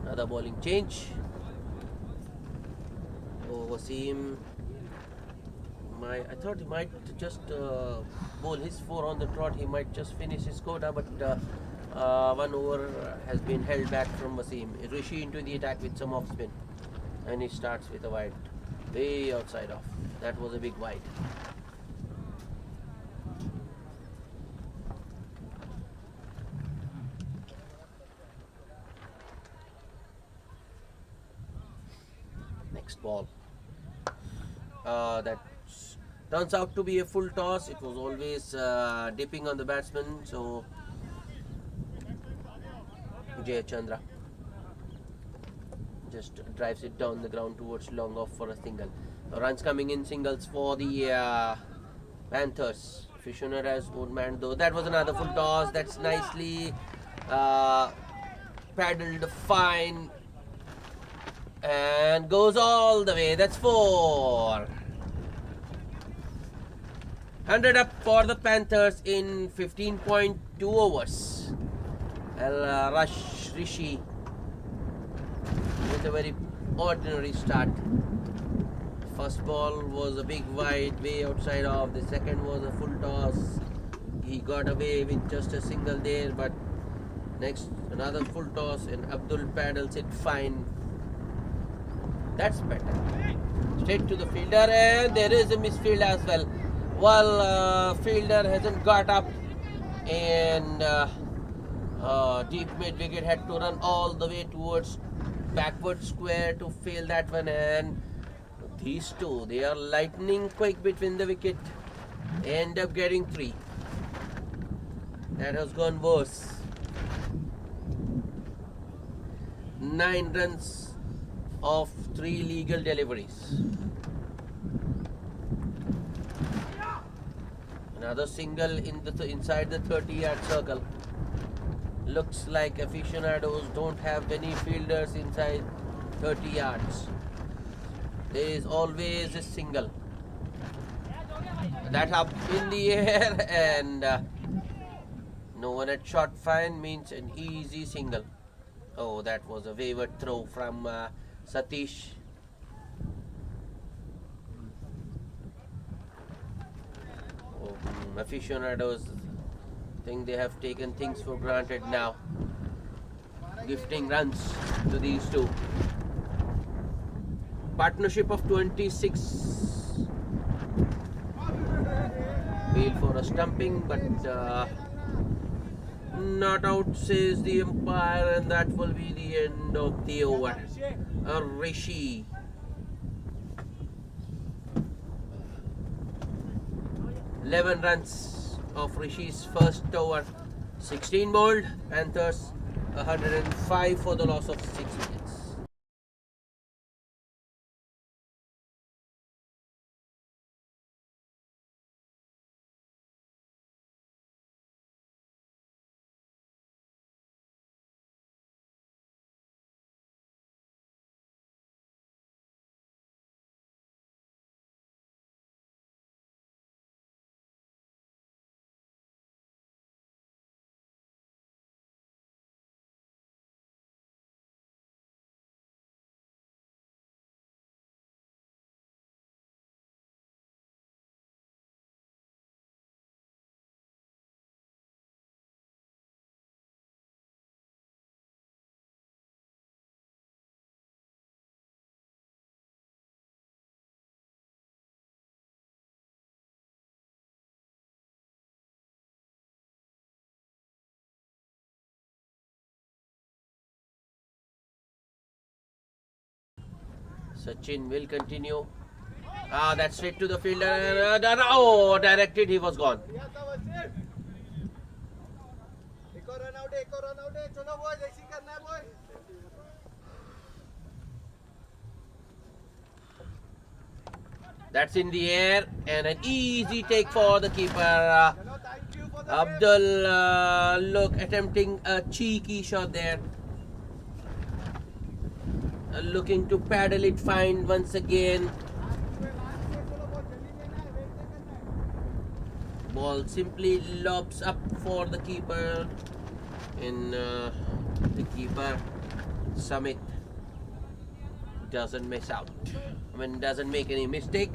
S1: Another bowling change. Oh, Wasim. I thought he might just bowl his 4 on the trot. He might just finish his quota, but one over has been held back from Wasim. Rishi into the attack with some off spin, and he starts with a wide, way outside off. That was a big wide. Next ball. That turns out to be a full toss. It was always dipping on the batsman, so Jay Chandra just drives it down the ground towards long off for a single. Runs coming in, singles for the Panthers. Affcionados old man though. That was another full toss. That's nicely paddled fine and goes all the way. That's 4. 100 up for the Panthers in 15.2 overs. Rishi with a very ordinary start. First ball was a big wide, way outside off. The second was a full toss. He got away with just a single there, but next another full toss and Abdul paddles it fine. That's better. Straight to the fielder, and there is a misfield as well. Well, fielder hasn't got up, and deep mid wicket had to run all the way towards backward square to fail that one, and these two, they are lightning quick between the wicket, end up getting 3. That has gone worse. 9 runs of 3 legal deliveries. Another single in the inside the 30-yard circle. Looks like Affcionados don't have many fielders inside 30 yards. There is always a single. That up in the air, and no one at short fine means an easy single. Oh, that was a wayward throw from Satish. Affcionados think they have taken things for granted now, gifting runs to these two. Partnership of 26. Bail for a stumping, but not out, says the umpire, and that will be the end of the over. Rishi. "11 runs of Rishi's first over. 16 bowled. Panthers 105 for the loss of 6 wickets. Sachin will continue. That's straight to the fielder. Oh, directed, he was gone. That's in the air and an easy take for the keeper. Abdul look attempting a cheeky shot there. Looking to paddle it fine once again. Ball simply lobs up for the keeper. And the keeper Samit doesn't miss out. I mean, doesn't make any mistake.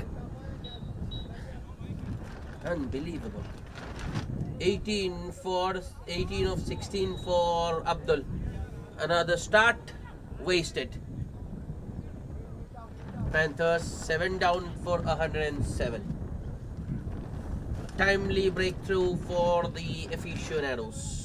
S1: Unbelievable. 18 of 16 for Abdul. Another start wasted. Panthers 7 down for 107. Timely breakthrough for the Affcionados.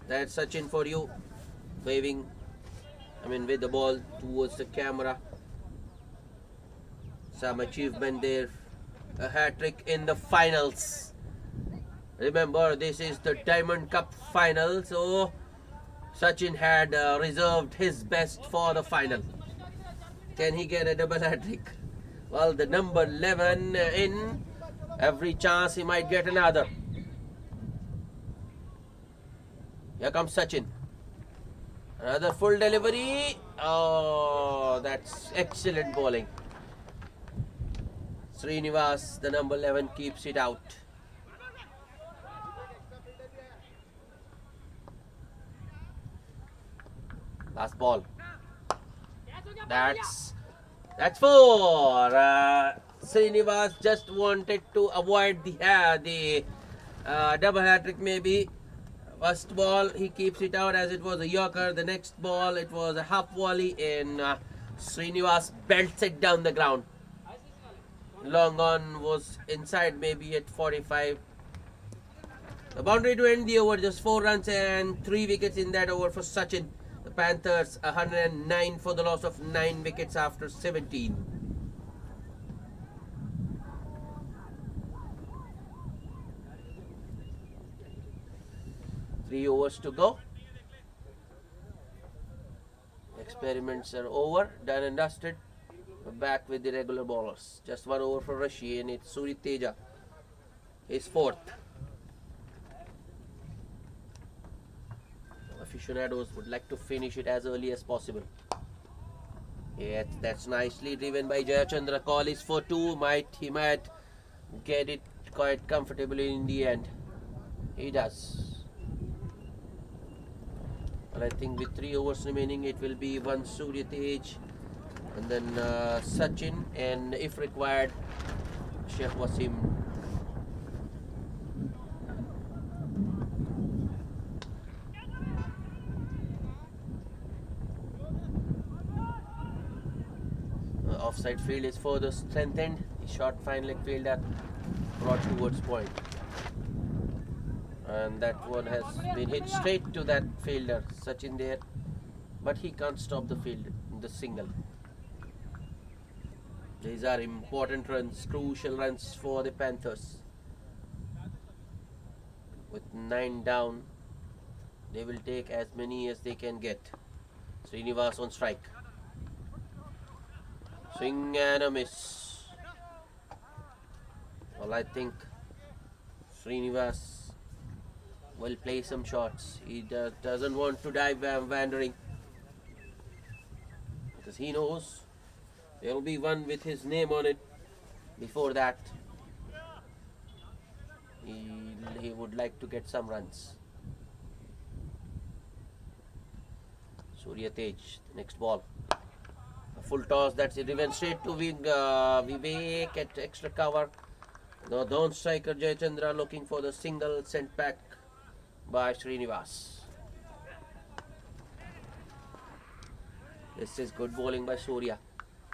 S1: That's Sachin for you, waving, with the ball towards the camera. Some achievement there. A hat-trick in the finals. Remember, this is the Diamond Cup final, so Sachin had reserved his best for the final. Can he get a double hat-trick? Well, the number 11 in, every chance he might get another. Here comes Sachin. Another full delivery. Oh, that's excellent bowling. Srinivas, the number 11, keeps it out. Last ball. That's four. Srinivas just wanted to avoid the double hat trick maybe. First ball he keeps it out as it was a yorker. The next ball it was a half volley and Srinivas belts it down the ground. Long on was inside maybe at 45. The boundary to end the over, just 4 runs and 3 wickets in that over for Sachin. The Panthers 109 for the loss of 9 wickets after 17. Three overs to go. Experiments are over, done and dusted. We're back with the regular bowlers. Just 1 over for Rashi and it's Suri Teja. His 4th. Affcionados would like to finish it as early as possible. Yeah, that's nicely driven by Jayachandra. Call is for 2. He might get it quite comfortably in the end. He does. Well, I think with 3 overs remaining, it will be 1 Surya Tej and then Sachin, and if required, Sheikh Wasim. Offside field is further strengthened. The short fine leg fielder brought towards point. And that one has been hit straight to that fielder, Sachin there. But he can't stop the field in the single. These are important runs, crucial runs for the Panthers. With 9 down, they will take as many as they can get. Srinivas on strike. Swing and a miss. Well, I think Srinivas will play some shots. He doesn't want to dive wandering because he knows there will be one with his name on it. Before that, he would like to get some runs. Surya Tej, the next ball. A full toss, that's it. Even straight to Vivek at extra cover. The down striker Jayachandra looking for the single sent back by Srinivas. This is good bowling by Surya.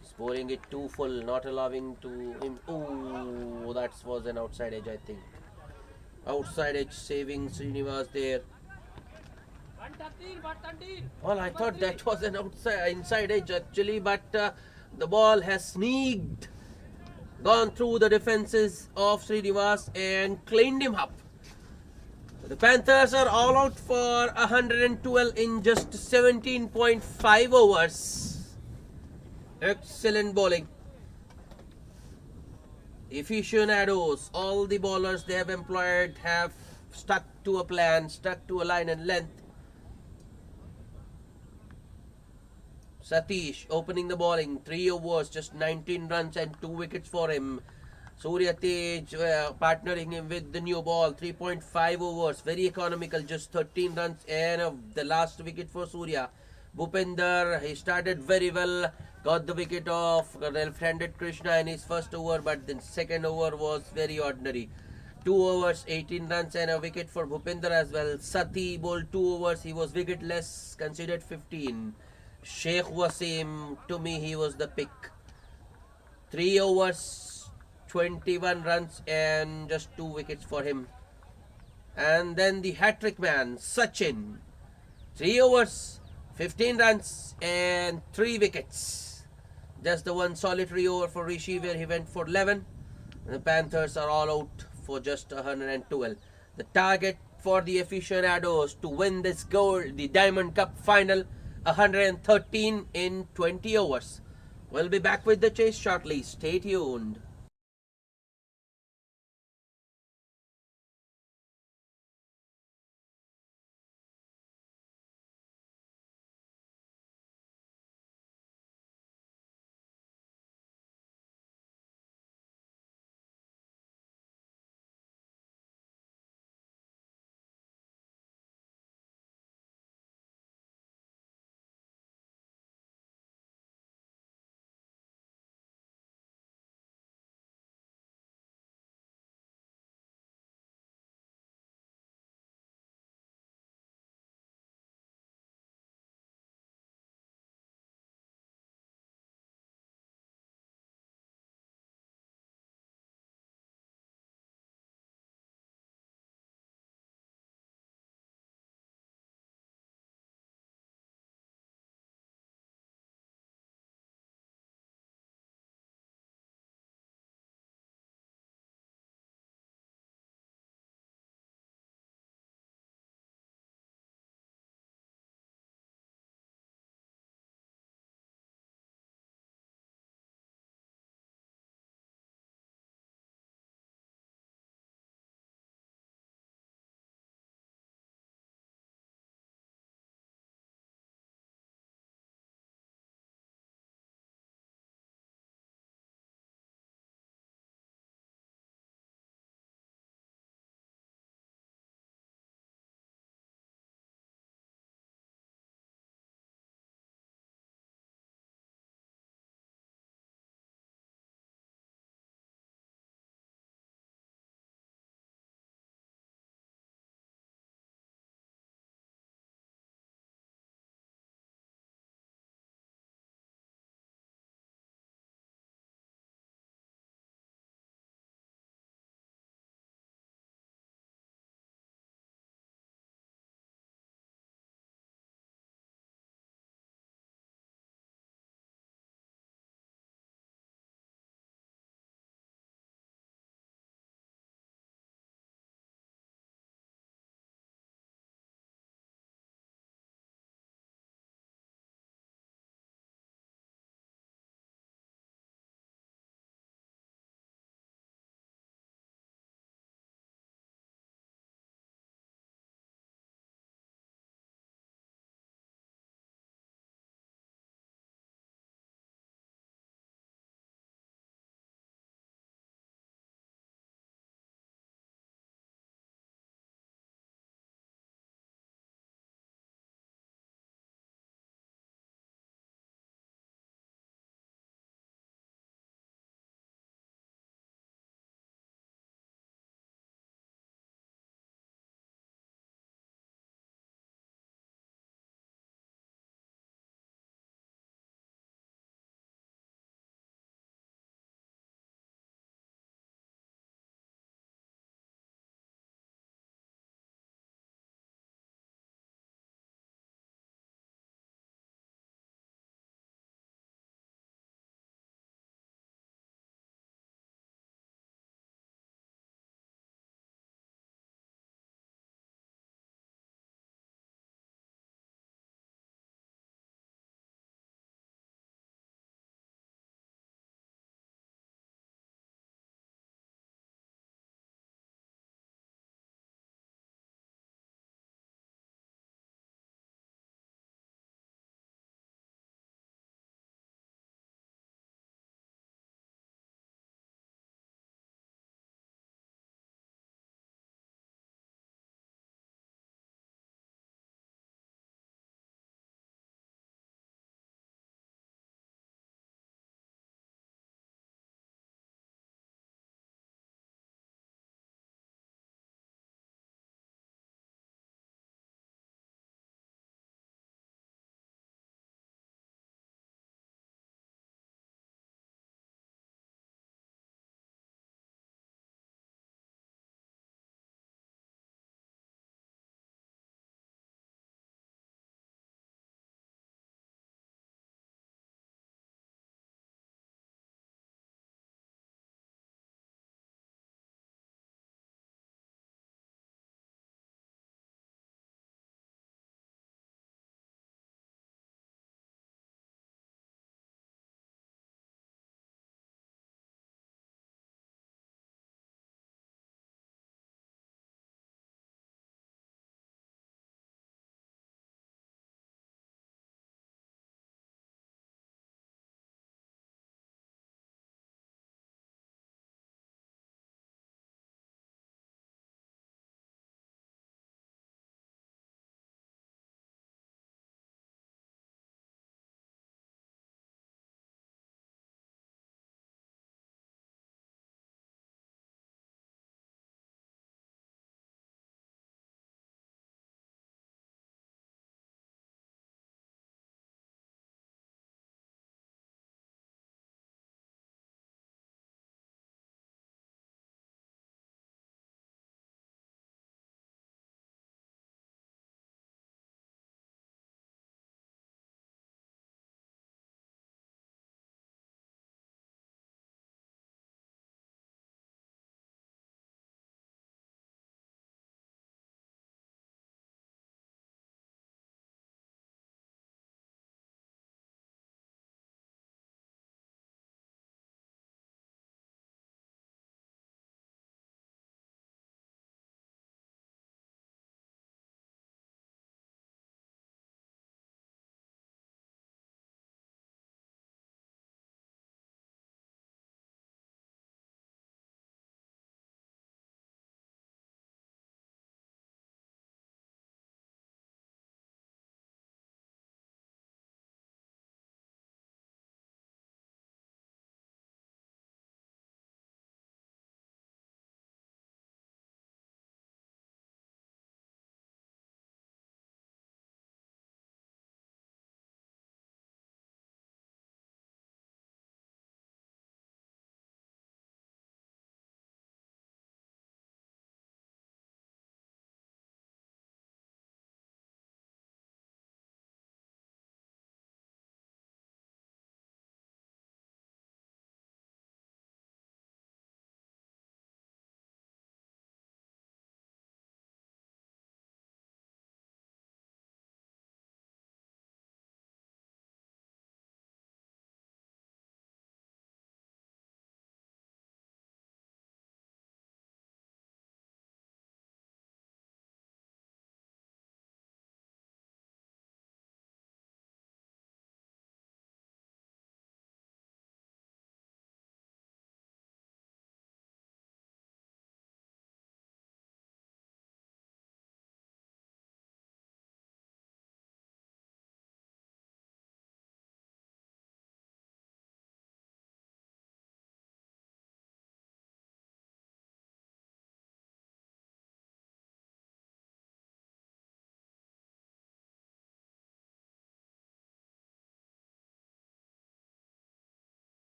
S1: He's bowling it too full, not allowing to him. Oh, that was an outside edge, I think. Outside edge saving Srinivas there. Well, I thought that was an inside edge actually, but the ball has sneaked, gone through the defenses of Srinivas and cleaned him up. The Panthers are all out for 112 in just 17.5 overs. Excellent bowling. Affcionados, all the bowlers they have employed have stuck to a plan, stuck to a line and length. Satish opening the bowling, 3 overs, just 19 runs and 2 wickets for him. Surya Tej partnering him with the new ball, 3.5 overs, very economical, just 13 runs and the last wicket for Surya. Bhupender, he started very well, got the wicket off left-handed Krishna in his first over, but the second over was very ordinary. 2 overs, 18 runs and a wicket for Bhupender as well. Sati bowled 2 overs, he was wicketless, considered 15. Sheikh Wasim, to me he was the pick. 3 overs, 21 runs and just 2 wickets for him. And then the hat-trick man, Sachin. 3 overs, 15 runs and 3 wickets. Just the one solitary over for Rishi where he went for 11. And the Panthers are all out for just 112. The target for the Affcionados to win this gold, the Diamond Cup final, 113 in 20 overs. We'll be back with the chase shortly. Stay tuned.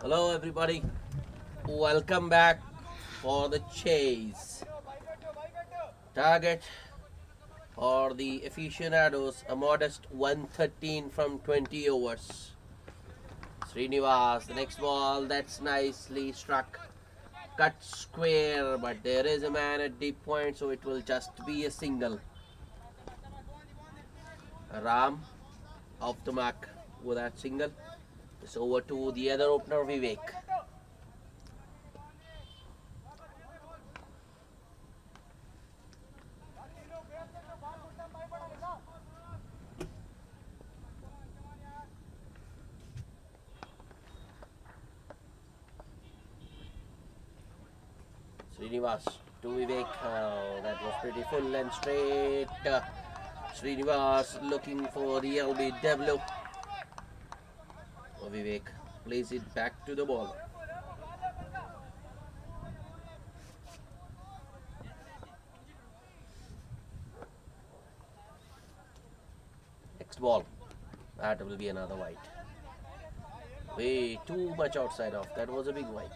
S1: Hello everybody, welcome back for the chase. Target for the Affcionados, a modest 113 from 20 overs. Srinivas, the next ball, that's nicely struck. Cut square, but there is a man at deep point, so it will just be a single. Ram off the mark with that single. It's over to the other opener, Vivek. Srinivas to Vivek. Oh, that was pretty full and straight. Srinivas looking for the LBW. Oh, Vivek plays it back to the ball. Next ball. That will be another white. Way too much outside off. That was a big white.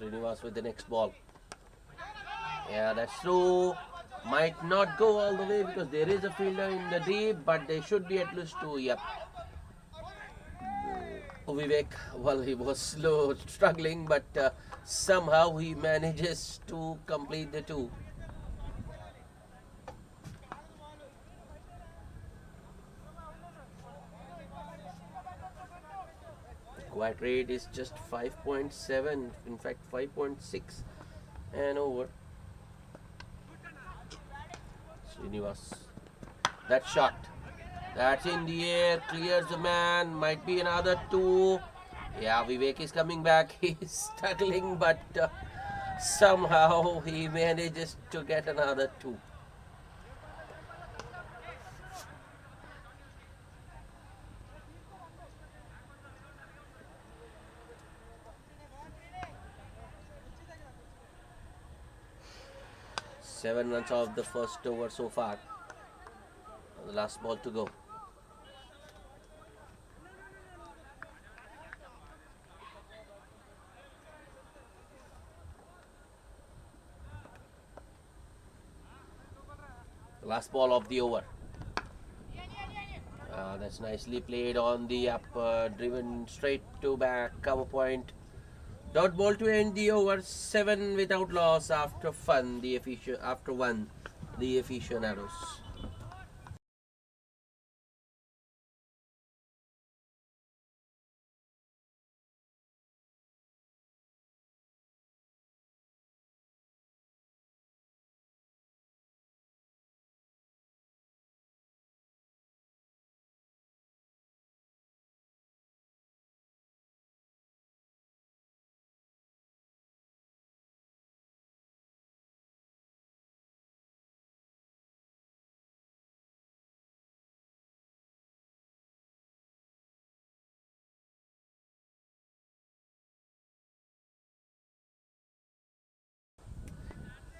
S1: Srinivas with the next ball. Yeah, that's true. Might not go all the way because there is a fielder in the deep, but they should be at least two. Yep. Vivek, well, he was slow, struggling, but somehow he manages to complete the two. Quiet rate is just 5.7, in fact 5.6 and over. Srinivas, that shot, that's in the air, clears the man, might be another two. Yeah, Vivek is coming back. He's struggling, but somehow he manages to get another two. Seven runs off the first over so far. The last ball to go. The last ball of the over. That's nicely played on the up, driven straight to back, cover point. Dot ball to end the over. 7 without loss after fun. After one, the Affcionados.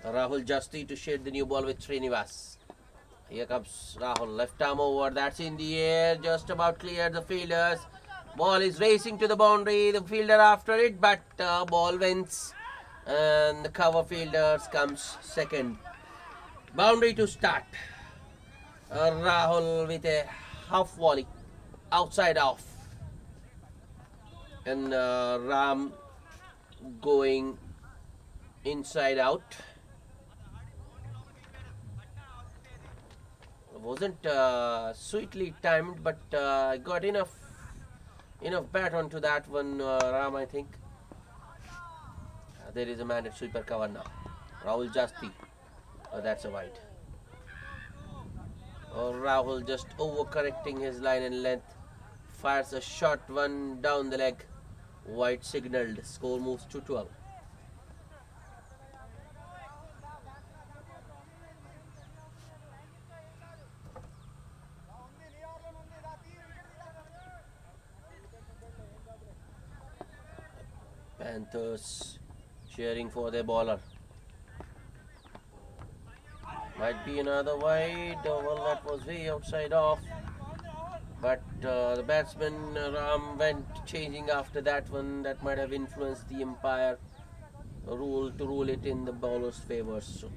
S1: Rahul Justi to shade the new ball with Srinivas. Here comes Rahul, left arm over, that's in the air, just about cleared the fielders. Ball is racing to the boundary, the fielder after it, but ball wins and the cover fielders comes second. Boundary to start. Rahul with a half volley, outside off. And Ram going inside out. Wasn't sweetly timed, but got enough bat onto that one, Ram, I think. There is a man at sweeper cover now. Rahul Jasti. That's a wide. Rahul just overcorrecting his line and length. Fires a short one down the leg. Wide signaled. Score moves to 12. Panthers cheering for their bowler. Might be another wide. Well, that was way outside off. But the batsman Ram went chasing after that one. That might have influenced the umpire rule to rule it in the bowler's favour. So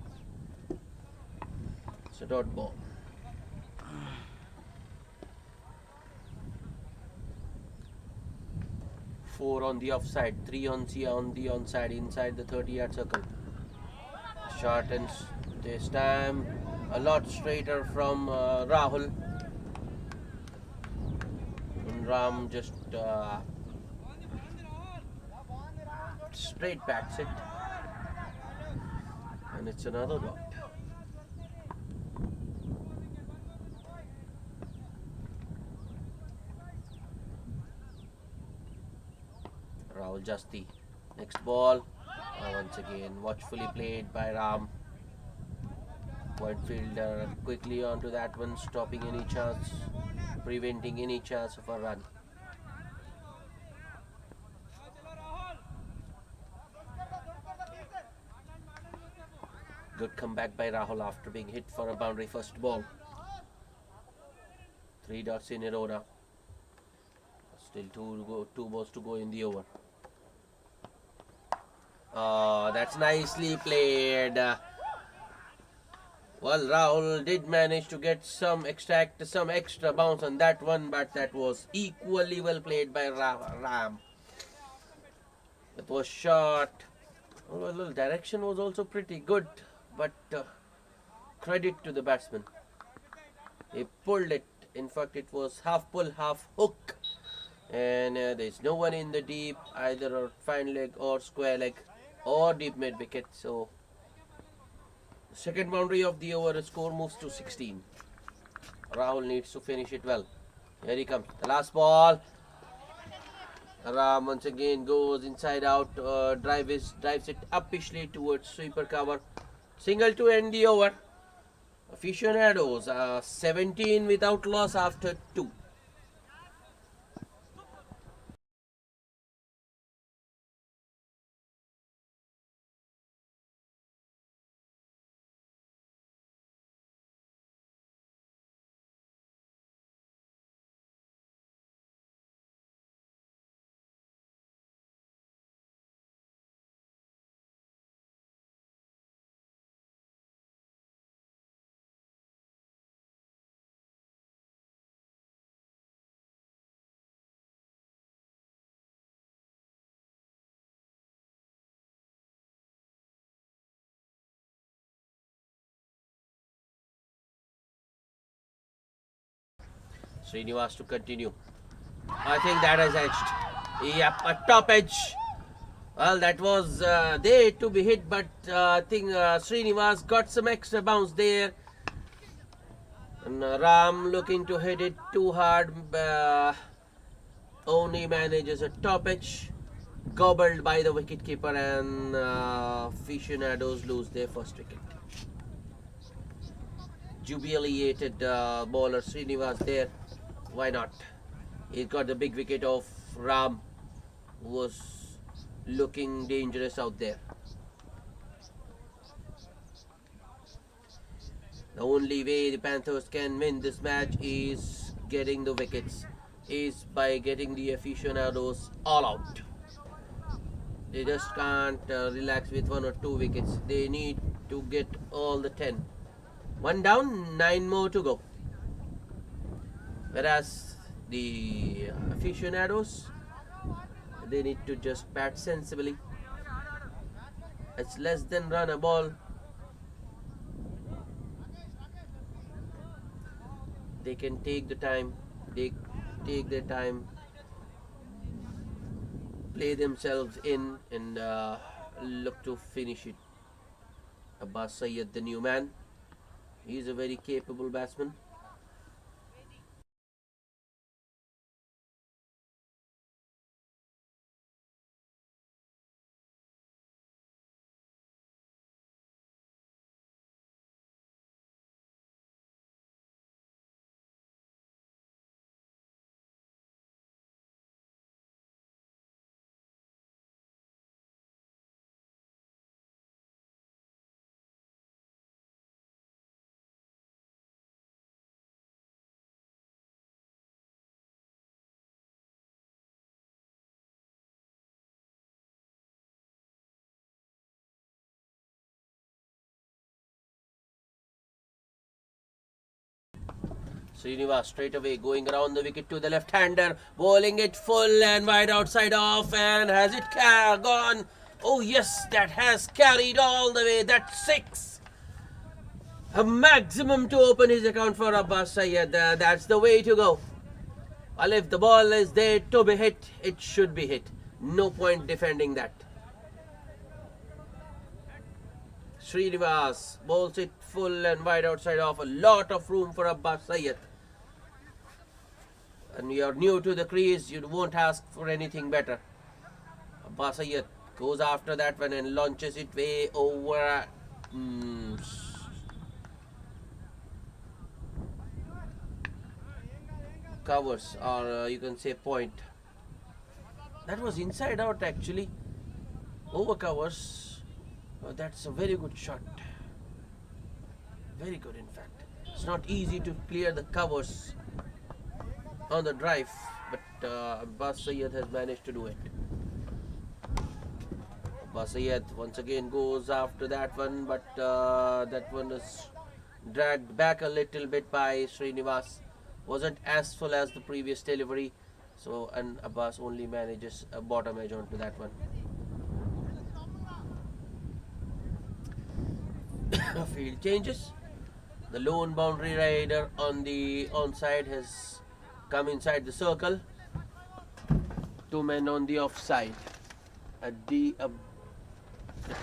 S1: it's a dot ball. 4 on the offside, 3 on the onside inside the 30-yard circle. Short and this time a lot straighter from Rahul. And Ram just straight backs it. And it's another dot. Rahul Jasti. Next ball. Once again, watchfully played by Ram. Wide fielder quickly onto that one, stopping any chance, preventing any chance of a run. Good comeback by Rahul after being hit for a boundary first ball. 3 dots in a row now. Still two balls to go in the over. Oh, that's nicely played. Well, Rahul did manage to get some extra bounce on that one, but that was equally well played by Ram. It was short. Well, the direction was also pretty good, but credit to the batsman. He pulled it. In fact, it was half pull, half hook. And there's no one in the deep, either a fine leg or square leg or deep mid wicket. So the second boundary of the over, the score moves to 16. Rahul needs to finish it well. Here he comes. The last ball. Ram once again goes inside out, drives it uppishly towards sweeper cover. Single to end the over. Affcionados 17 without loss after 2. Srinivas to continue. I think that has edged. Yep, a top edge. Well, that was there to be hit, but I think Srinivas got some extra bounce there. And Ram looking to hit it too hard. Only manages a top edge. Gobbled by the wicketkeeper, and Affcionados lose their first wicket. Jubilated bowler Srinivas there. Why not? He got the big wicket of Ram, who was looking dangerous out there. The only way the Panthers can win this match is getting the wickets, is by getting the Affcionados all out. They just can't relax with 1 or 2 wickets. They need to get all the 10. 1 down, 9 more to go. Whereas the Affcionados, they need to just bat sensibly. It's less than run a ball. They can take the time. They take their time, play themselves in, and look to finish it. Abbas Syed, the new man, he's a very capable batsman. Srinivas straight away going around the wicket to the left-hander, bowling it full and wide outside off, and has it gone? Oh yes, that has carried all the way. That's 6. A maximum to open his account for Abbas Syed. That's the way to go. Well, if the ball is there to be hit, it should be hit. No point defending that. Srinivas bowls it full and wide outside off. A lot of room for Abbas Syed. And you're new to the crease, you won't ask for anything better. Abbas Syed goes after that one and launches it way over. Covers, or you can say point. That was inside out actually. Over covers. Oh, that's a very good shot. Very good in fact. It's not easy to clear the covers on the drive, but Abbas Syed has managed to do it. Abbas Syed once again goes after that one, but that one is dragged back a little bit by Srinivas. Wasn't as full as the previous delivery, so and Abbas only manages a bottom edge onto that one. Field changes. The lone boundary rider on the onside has come inside the circle. 2 men on the offside. The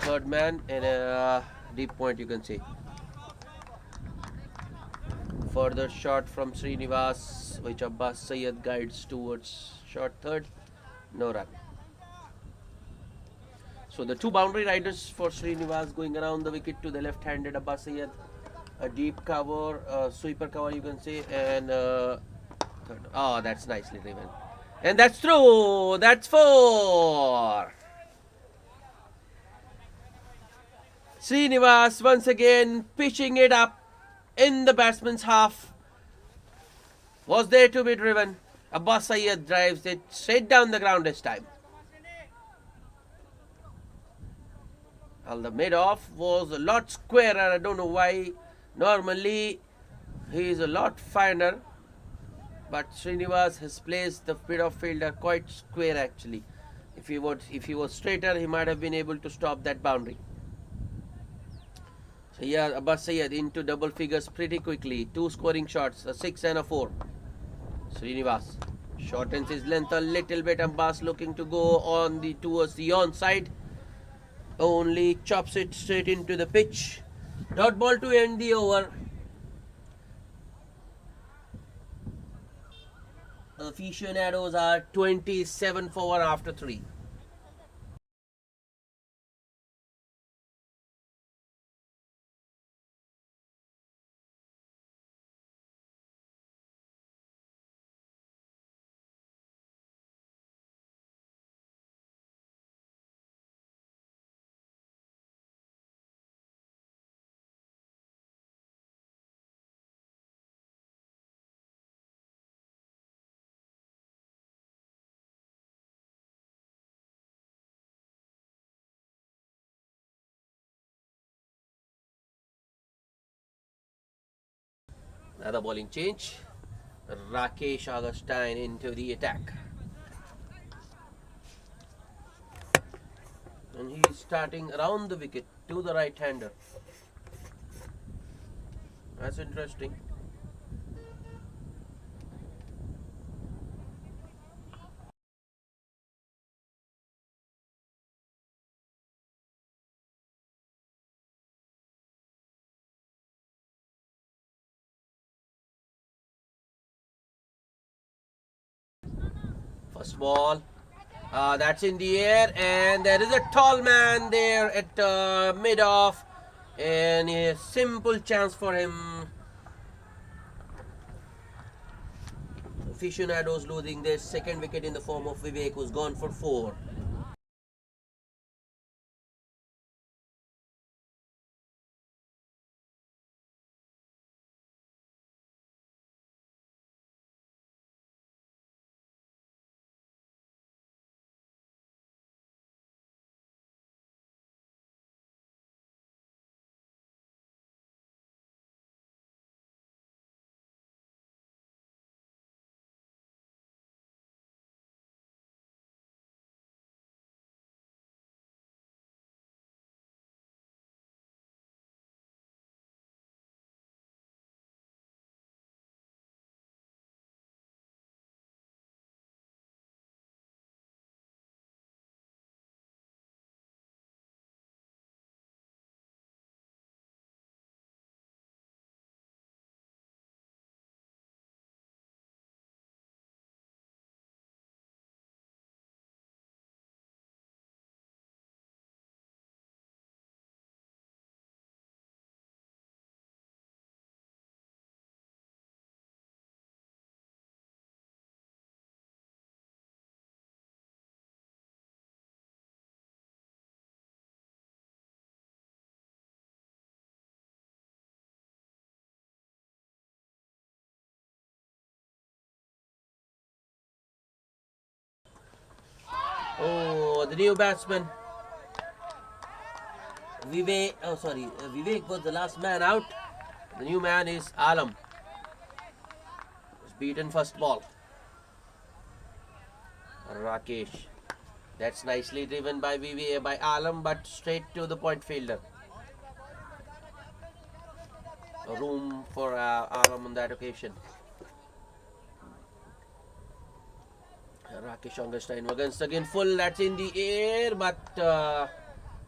S1: third man and a deep point, you can say. Further shot from Srinivas, which Abbas Syed guides towards short third. No run. So the 2 boundary riders for Srinivas going around the wicket to the left-handed Abbas Syed. A deep cover, sweeper cover, you can say, and third. Oh, that's nicely driven. And that's through. That's 4. Srinivas once again pitching it up in the batsman's half. Was there to be driven. Abbas Syed drives it straight down the ground this time. Well, the mid-off was a lot squarer. I don't know why. Normally, he is a lot finer. But Srinivas has placed the mid-off fielder quite square actually. If he was straighter, he might have been able to stop that boundary. So yeah, Abbas Syed into double figures pretty quickly. 2 scoring shots, a 6 and a 4. Srinivas shortens his length a little bit. Abbas looking to go on towards the onside. Only chops it straight into the pitch. Dot ball to end the over. Affcionados are 27 for 1 after 3. Another bowling change. Rakesh Augustine into the attack. And he is starting around the wicket to the right-hander. That's interesting. First ball. That's in the air, and there is a tall man there at mid-off, and a simple chance for him. Affcionados losing their second wicket in the form of Vivek, who's gone for 4. the new batsman. Vivek was the last man out. The new man is Alam. Was beaten first ball. Rakesh. That's nicely driven by Alam, but straight to the point fielder. Room for Alam on that occasion. Rakesh Angerstein against again full. That's in the air, but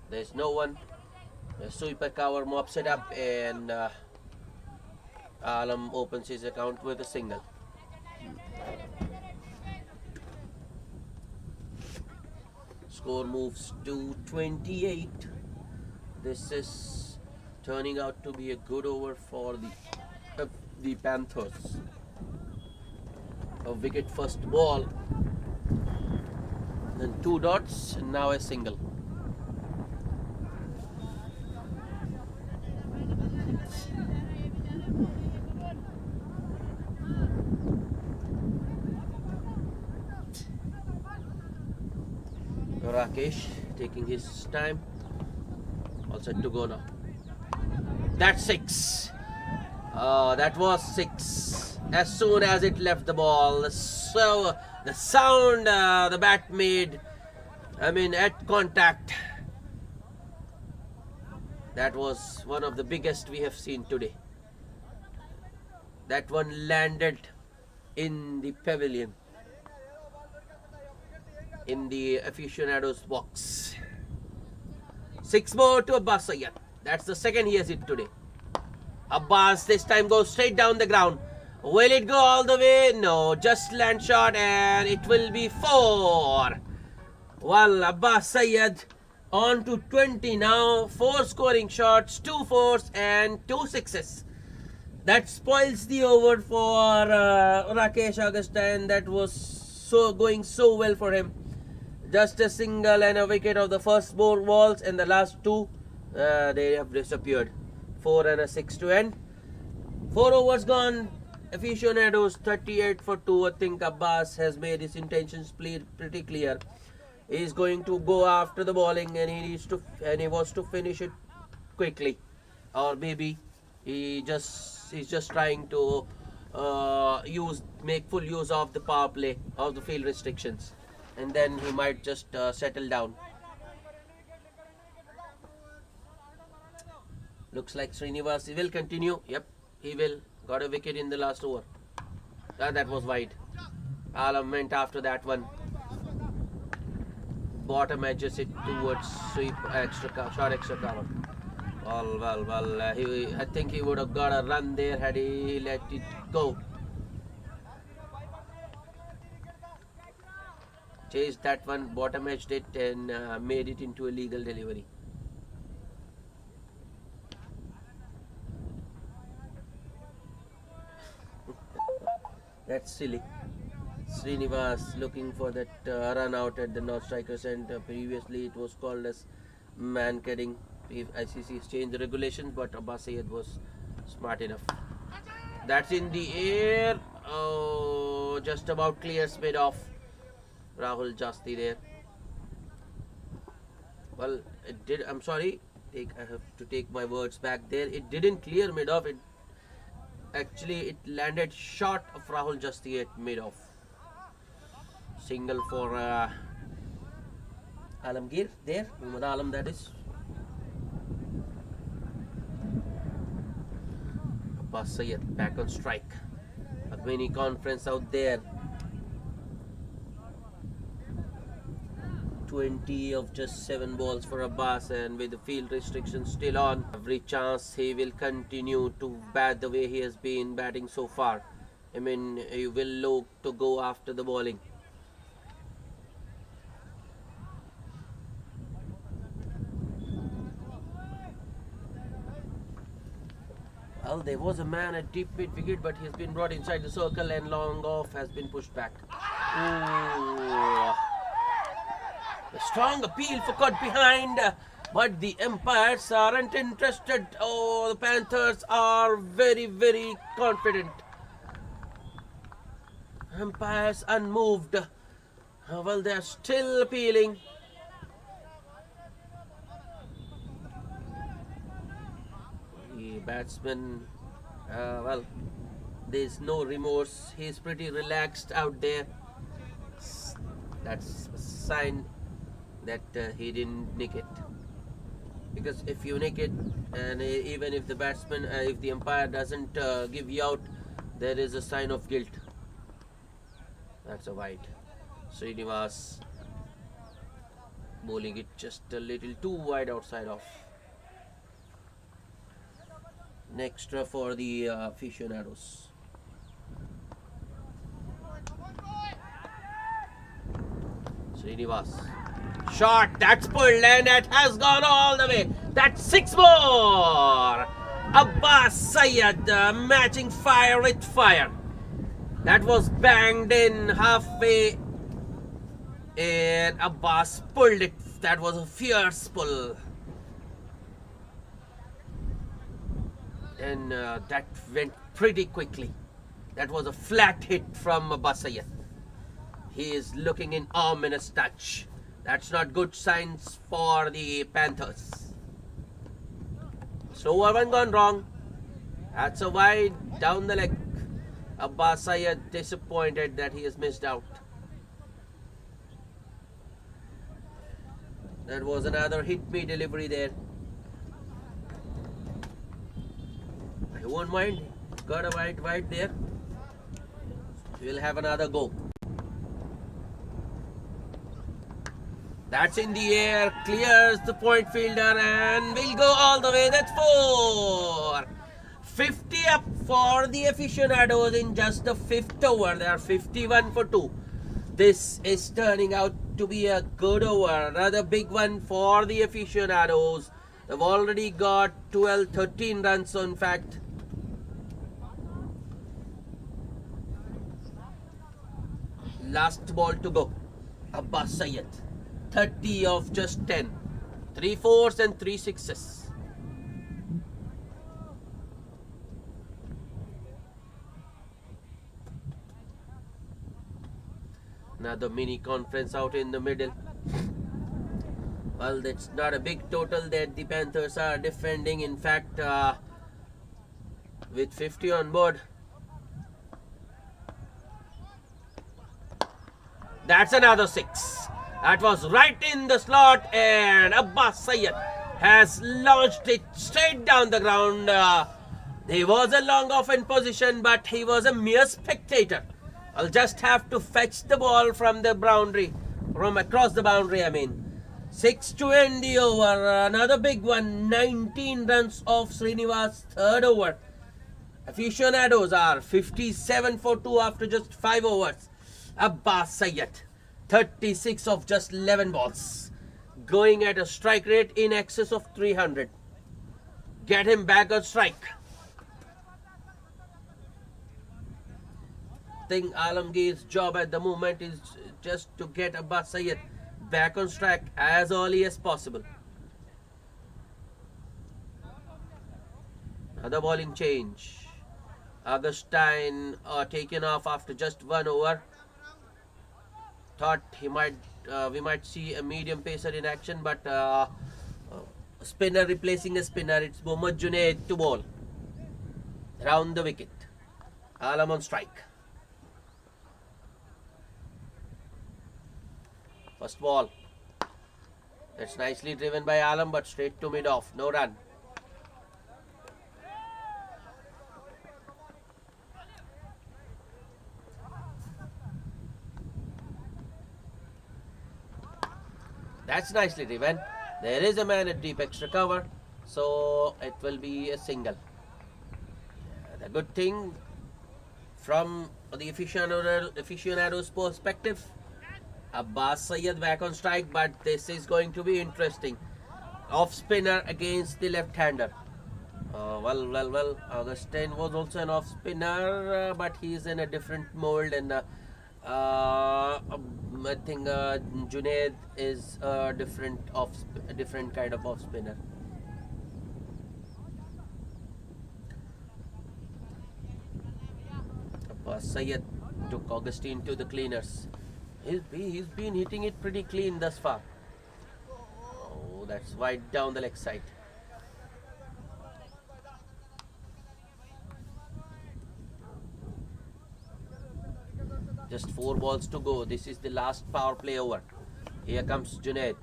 S1: there's no one. The sweeper cover mops it up, and Alam opens his account with a single. Score moves to 28. This is turning out to be a good over for the Panthers. A wicket first ball, then 2 dots, and now a single. Rakesh taking his time. All set to go now. That's 6. That was 6. As soon as it left the ball, so the sound the bat made, at contact, that was one of the biggest we have seen today. That one landed in the pavilion, in the Affcionados box. 6 more to Abbas Syed. That's the second he has hit today. Abbas this time goes straight down the ground. Will it go all the way? No, just land shot, and it will be 4. Well, Abbas Syed on to 20 now. 4 scoring shots, 2 fours and 2 sixes. That spoils the over for Rakesh Augustine. That was going so well for him. Just a single and a wicket of the first 4 balls, and the last 2 they have disappeared. 4 and a 6 to end. 4 overs gone. Aficionados 38 for 2. I think Abbas has made his intentions pretty clear. He is going to go after the bowling, and he wants to finish it quickly, or maybe he's just trying to make full use of the power play, of the field restrictions, and then he might just settle down. Looks like Srinivas will continue. Yep, he will. Got a wicket in the last over. That was wide. Alam went after that one. Bottom edges it towards sweep, short extra cover. Well. I think he would have got a run there had he let it go. Chased that one, bottom edged it, and made it into a legal delivery. That's silly. Srinivas looking for that run out at the North Striker Centre. Previously it was called as man kidding. ICC has changed the regulations, but Abbas Syed was smart enough. That's in the air. Oh, just about clears mid off. Rahul Jasti there. Well, it did. I'm sorry. I have to take my words back there. It didn't clear mid off. It landed short of Rahul Jasti at mid off. Single for Alamgir there. Muhammad Alam, that is. Abbas Syed back on strike. A mini conference out there. 20 of just 7 balls for Abbas, and with the field restrictions still on, every chance he will continue to bat the way he has been batting so far. He will look to go after the bowling. Well, there was a man at deep mid wicket, but he has been brought inside the circle, and long off has been pushed back. Ooh. A strong appeal for caught behind, but the umpires aren't interested. Oh, the Panthers are very, very confident. Umpires unmoved. Well, they are still appealing. batsman, well, there's no remorse. He's pretty relaxed out there. That's a sign that he didn't nick it. Because if you nick it, and even if the batsman, if the umpire doesn't give you out, there is a sign of guilt. That's a wide. Srinivas bowling it just a little too wide outside off. Next for the Affcionados. Srinivas. Shot, that's pulled and it has gone all the way. That's 6 more. Abbas Syed matching fire with fire. That was banged in halfway and Abbas pulled it. That was a fierce pull. And that went pretty quickly. That was a flat hit from Abbas Syed. He is looking in ominous touch. That's not good signs for the Panthers. So one gone wrong. That's a wide down the leg. Abbas Syed disappointed that he has missed out. That was another hit me delivery there. I won't mind. Got a wide there. We'll have another go. That's in the air, clears the point fielder and will go all the way. That's 4. 50 up for the Affcionados in just the 5th over. They are 51 for 2. This is turning out to be a good over. Another big one for the Affcionados. They've already got 13 runs, so in fact. Last ball to go. Abbas Syed. 30 of just 10. 3 4s and 3 6s. Another mini conference out in the middle. Well, that's not a big total that the Panthers are defending. In fact, with 50 on board. That's another 6. That was right in the slot and Abbas Syed has launched it straight down the ground. He was a long off in position, but he was a mere spectator. I'll just have to fetch the ball from the boundary, from across the boundary, I mean. 6 to end the over. Another big one. 19 runs off Srinivas' 3rd over. Affcionados are 57 for 2 after just 5 overs. Abbas Syed. 36 of just 11 balls. Going at a strike rate in excess of 300. Get him back on strike. I think Alamgir's job at the moment is just to get Abbas Syed back on strike as early as possible. Another bowling change. Augustine taken off after just 1 over. Thought we might see a medium pacer in action, but a spinner replacing a spinner. It's Mohammad Junaid to bowl. Round the wicket. Alam on strike. First ball. That's nicely driven by Alam, but straight to mid-off. No run. That's nicely driven. There is a man at deep extra cover, so it will be a single. The good thing from the Affcionados perspective, Abbas Syed back on strike, but this is going to be interesting. Off spinner against the left-hander. Well. Augustine was also an off spinner, but he is in a different mold, and I think Junaid is a different kind of off spinner. Abbas Syed took Augustine to the cleaners. He's been hitting it pretty clean thus far. Oh, that's wide down the leg side. Just 4 balls to go. This is the last power play over. Here comes Junaid.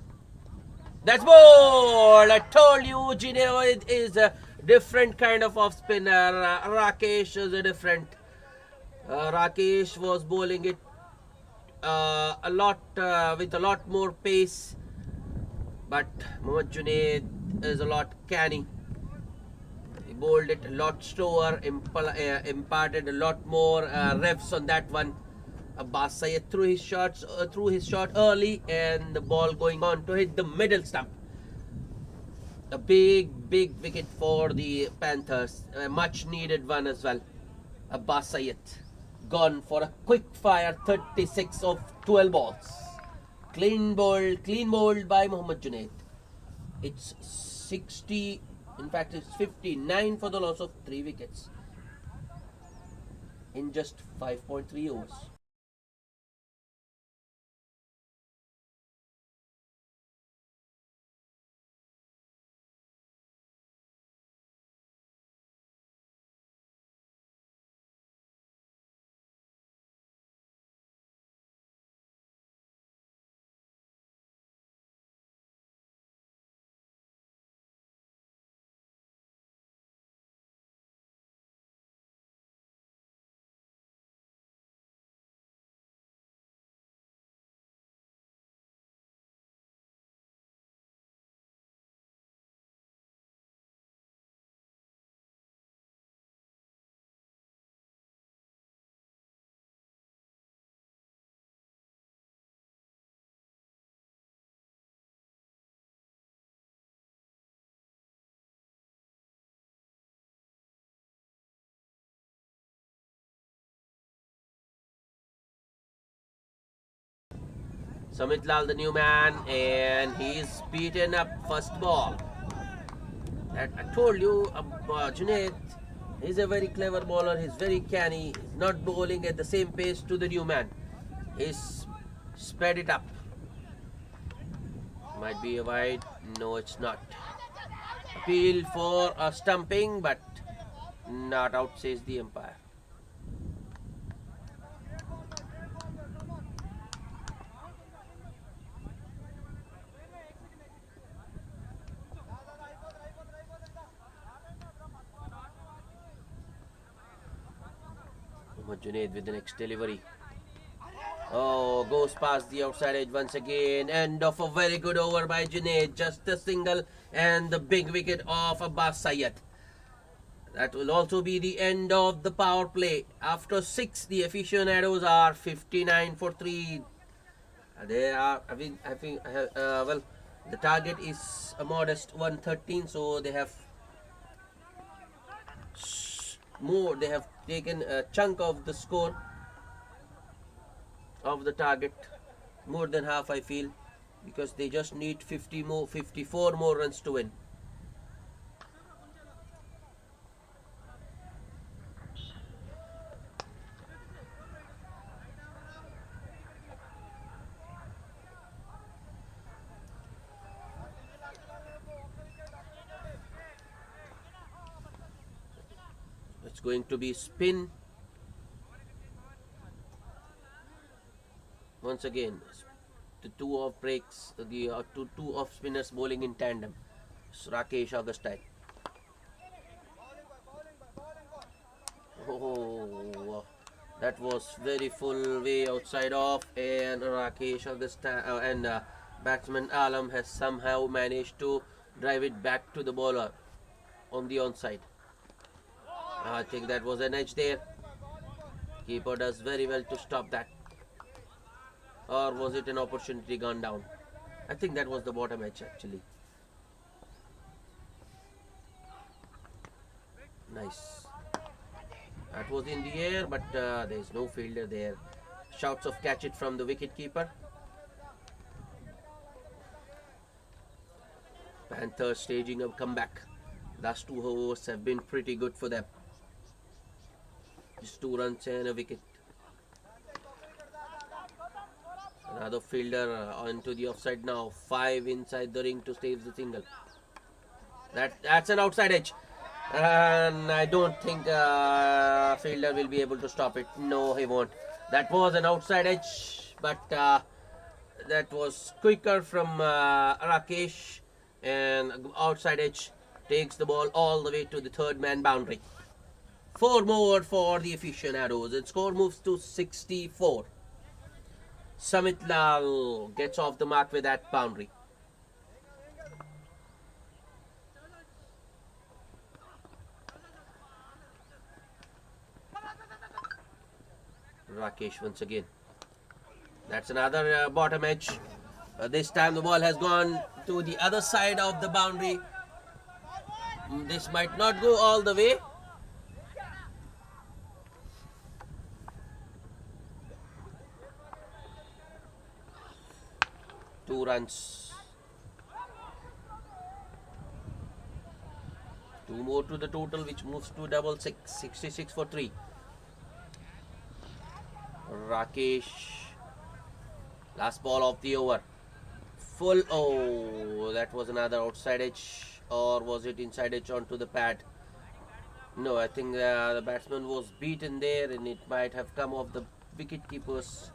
S1: That's ball! I told you Junaid is a different kind of off spinner. Rakesh is a different. Rakesh was bowling it a lot with a lot more pace, but Mohammad Junaid is a lot canny. He bowled it a lot slower, imparted a lot more revs on that one. Abbas Syed threw his shot early, and the ball going on to hit the middle stump. A big wicket for the Panthers. A much needed one as well. Abbas Syed gone for a quick fire 36 of 12 balls. Clean bowled by Mohammad Junaid. It's 60, in fact it's 59 for the loss of 3 wickets in just 5.3 overs. Samit Lal, the new man, and he's beaten up first ball. I told you, Junaid, he's a very clever bowler. He's very canny. He's not bowling at the same pace to the new man. He's sped it up. Might be a wide. No, it's not. Appeal for a stumping, but not out, says the umpire. Junaid with the next delivery. Oh, goes past the outside edge once again. End of a very good over by Junaid. Just a single and the big wicket of Abbas Syed. That will also be the end of the power play. After 6, the aficionados are 59 for 3. They are, well, the target is a modest 113, so they have more. They have taken a chunk of the score of the target, more than half, I feel, because they just need 54 more runs to win. It's going to be spin. Once again, the 2 off breaks, the two off spinners bowling in tandem. Rakesh Augustine. Oh, that was very full way outside off, and Rakesh Augustine and batsman Alam has somehow managed to drive it back to the bowler on the onside. I think that was an edge there. Keeper does very well to stop that. Or was it an opportunity gone down? I think that was the bottom edge actually. Nice. That was in the air, but there is no fielder there. Shouts of catch it from the wicket keeper. Panthers staging a comeback. Last 2 overs have been pretty good for them. Just 2 runs and a wicket. Another fielder onto the offside now. 5 inside the ring to save the single. That's an outside edge. And I don't think fielder will be able to stop it. No, he won't. That was an outside edge, but that was quicker from Rakesh, and outside edge takes the ball all the way to the third man boundary. 4 more for the Affcionados, and score moves to 64. Samit Lal gets off the mark with that boundary. Rakesh once again. That's another bottom edge. This time the ball has gone to the other side of the boundary. This might not go all the way. Two runs. 2 more to the total, which moves to double six. 66 for 3. Rakesh. Last ball of the over. Full. Oh, that was another outside edge. Or was it inside edge onto the pad? No, I think the batsman was beaten there, and it might have come off the wicketkeeper's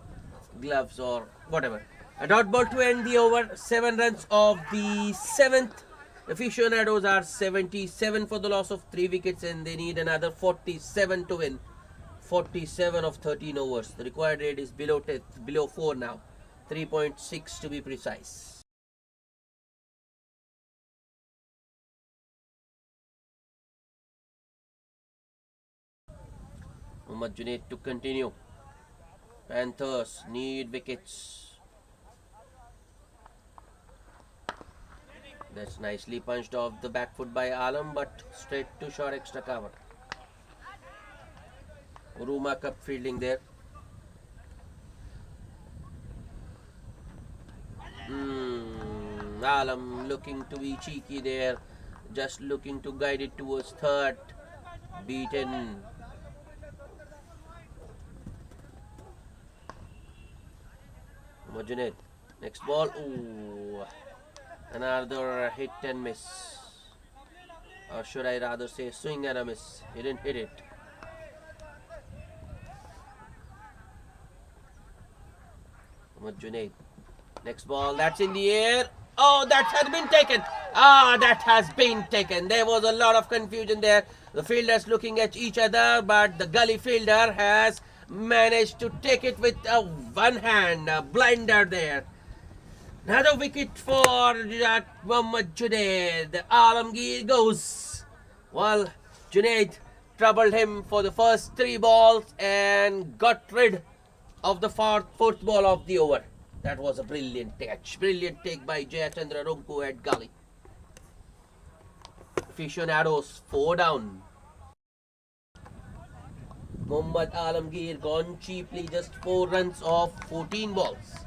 S1: gloves or whatever. A dot ball to end the over. 7 runs of the 7th. Affcionados are 77 for the loss of 3 wickets, and they need another 47 to win. 47 of 13 overs. The required rate is below 4 now. 3.6 to be precise. Mohammad Junaid to continue. Panthers need wickets. That's nicely punched off the back foot by Alam, but straight to short extra cover. Ruma cup fielding there. Alam looking to be cheeky there, just looking to guide it towards third. Beaten. Junaid. Next ball. Ooh. Another hit and miss. Or should I rather say swing and a miss. He didn't hit it. Junaid. Next ball. That's in the air. Oh, that has been taken. That has been taken. There was a lot of confusion there. The fielders looking at each other, but the gully fielder has managed to take it with one hand. A blinder there. Another wicket for Mohammad Junaid. Alamgir goes. Well, Junaid troubled him for the first 3 balls and got rid of the fourth ball of the over. That was a brilliant catch. Brilliant take by Jayachandra Runku at gully. Affcionados 4 down. Mohammad Alamgir gone cheaply, just 4 runs off 14 balls.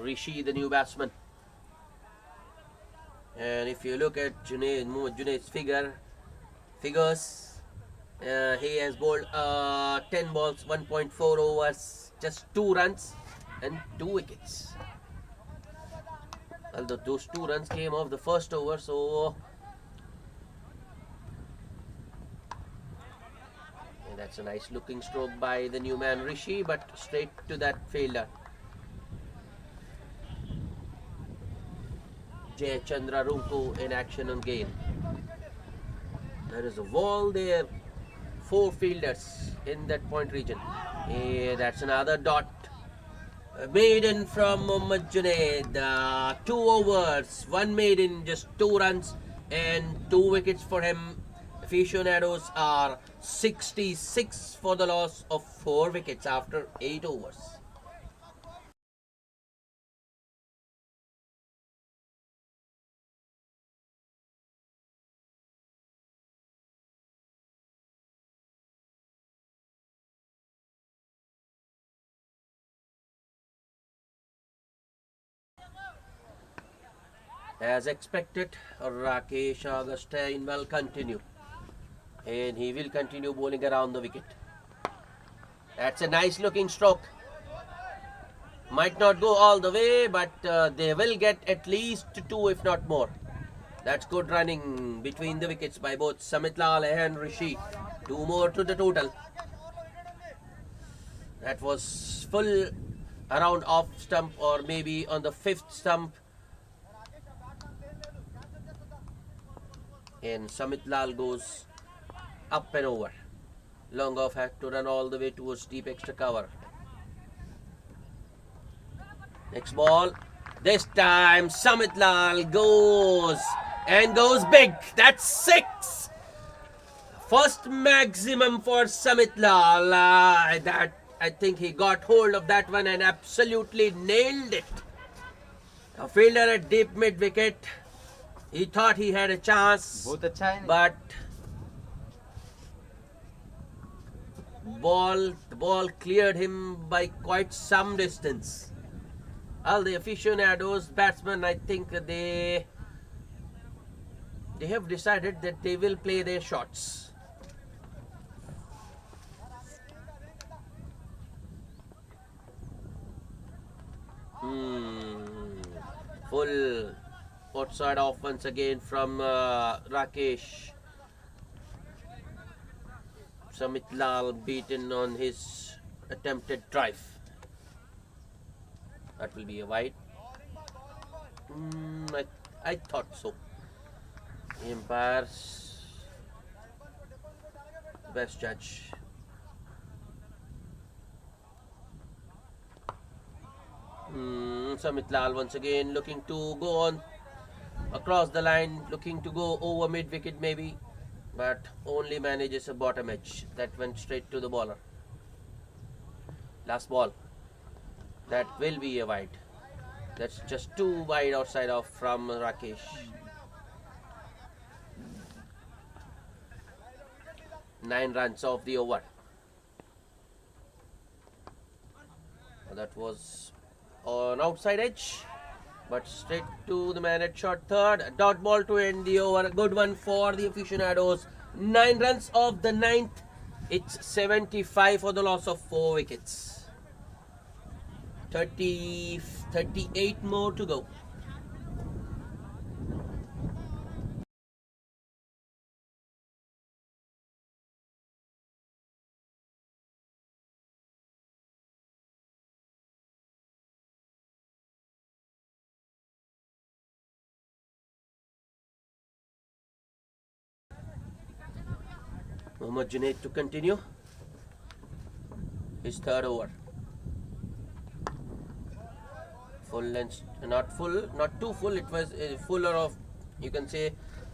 S1: Rishi, the new batsman. And if you look at Junaid's figures, he has bowled 10 balls, 1.4 overs, just 2 runs and 2 wickets. Although those 2 runs came off the first over, so that's a nice looking stroke by the new man Rishi, but straight to that fielder. Jayachandra Runku in action again. There is a wall there. 4 fielders in that point region. That's another dot. Maiden from Mohammad Junaid. 2 overs, 1 maiden, just 2 runs and 2 wickets for him. Affcionados are 66 for the loss of 4 wickets after 8 overs. As expected, Rakesh Augustine will continue. And he will continue bowling around the wicket. That's a nice looking stroke. Might not go all the way, but they will get at least 2 if not more. That's good running between the wickets by both Samit Lal and Rishi. 2 more to the total. That was full around off stump or maybe on the 5th stump. And Samit Lal goes up and over. Long off had to run all the way towards deep extra cover. Next ball. This time Samit Lal goes and goes big. That's 6. First maximum for Samit Lal. I think he got hold of that one and absolutely nailed it. A fielder at deep mid wicket. He thought he had a chance, but the ball cleared him by quite some distance. All the aficionados batsmen, I think they have decided that they will play their shots. Full outside off once again from Rakesh. Samit Lal beaten on his attempted drive. That will be a wide. I thought so. Empire's best judge. Samit Lal once again looking to go on across the line, looking to go over mid wicket maybe, but only manages a bottom edge. That went straight to the bowler. Last ball. That will be a wide. That's just 2 wide outside off from Rakesh. Nine runs off the over. That was on outside edge, but straight to the man at short third. A dot ball to end the over. A good one for the aficionados. 9 runs off the 9th. It's 75 for the loss of 4 wickets. 38 more to go. Mohammad Junaid to continue his 3rd over. Full length, not full, not too full. It was fuller of, you can say,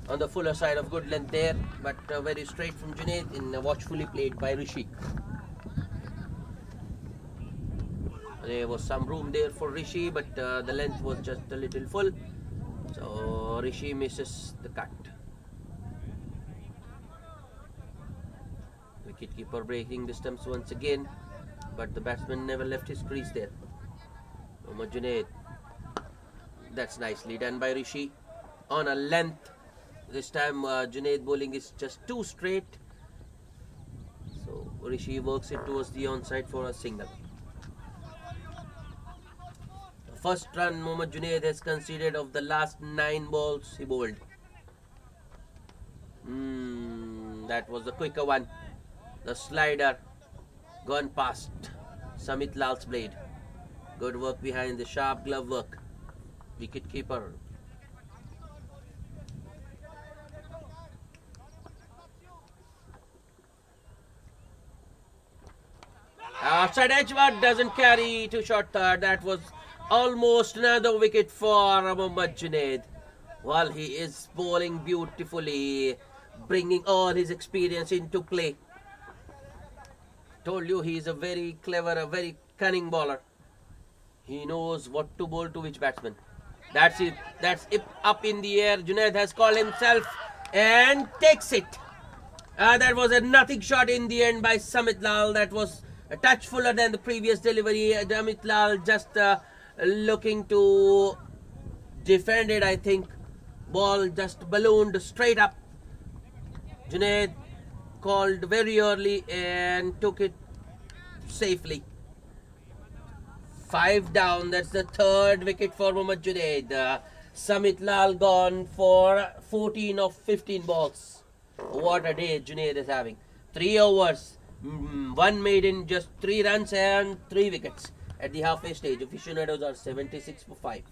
S1: on the fuller side of good length there, but very straight from Junaid and watchfully played by Rishi. There was some room there for Rishi, but the length was just a little full, so Rishi misses the cut. Wicketkeeper breaking the stumps once again, but the batsman never left his crease there. Mohammad Junaid. That's nicely done by Rishi. On a length. This time Junaid bowling is just too straight. So Rishi works it towards the onside for a single. The first run Mohammad Junaid has conceded of the last 9 balls he bowled. That was the quicker one. The slider gone past Samit Lal's blade. Good work behind the sharp glove work. Wicket keeper. Outside edge, but doesn't carry to short third. That was almost another wicket for Mohammad Junaid. While he is bowling beautifully, bringing all his experience into play. Told you he is a very clever, a very cunning bowler. He knows what to bowl to which batsman. That's it. That's it up in the air. Junaid has called himself and takes it. That was a nothing shot in the end by Samit Lal. That was a touch fuller than the previous delivery. Samit Lal just looking to defend it, I think. Ball just ballooned straight up. Junaid called very early and took it safely. 5 down. That's the third wicket for Mohammad Junaid. Samit Lal gone for 14 of 15 balls. What a day Junaid is having. 3 overs. One made in just 3 runs and 3 wickets. At the halfway stage, Affcionados are 76 for 5.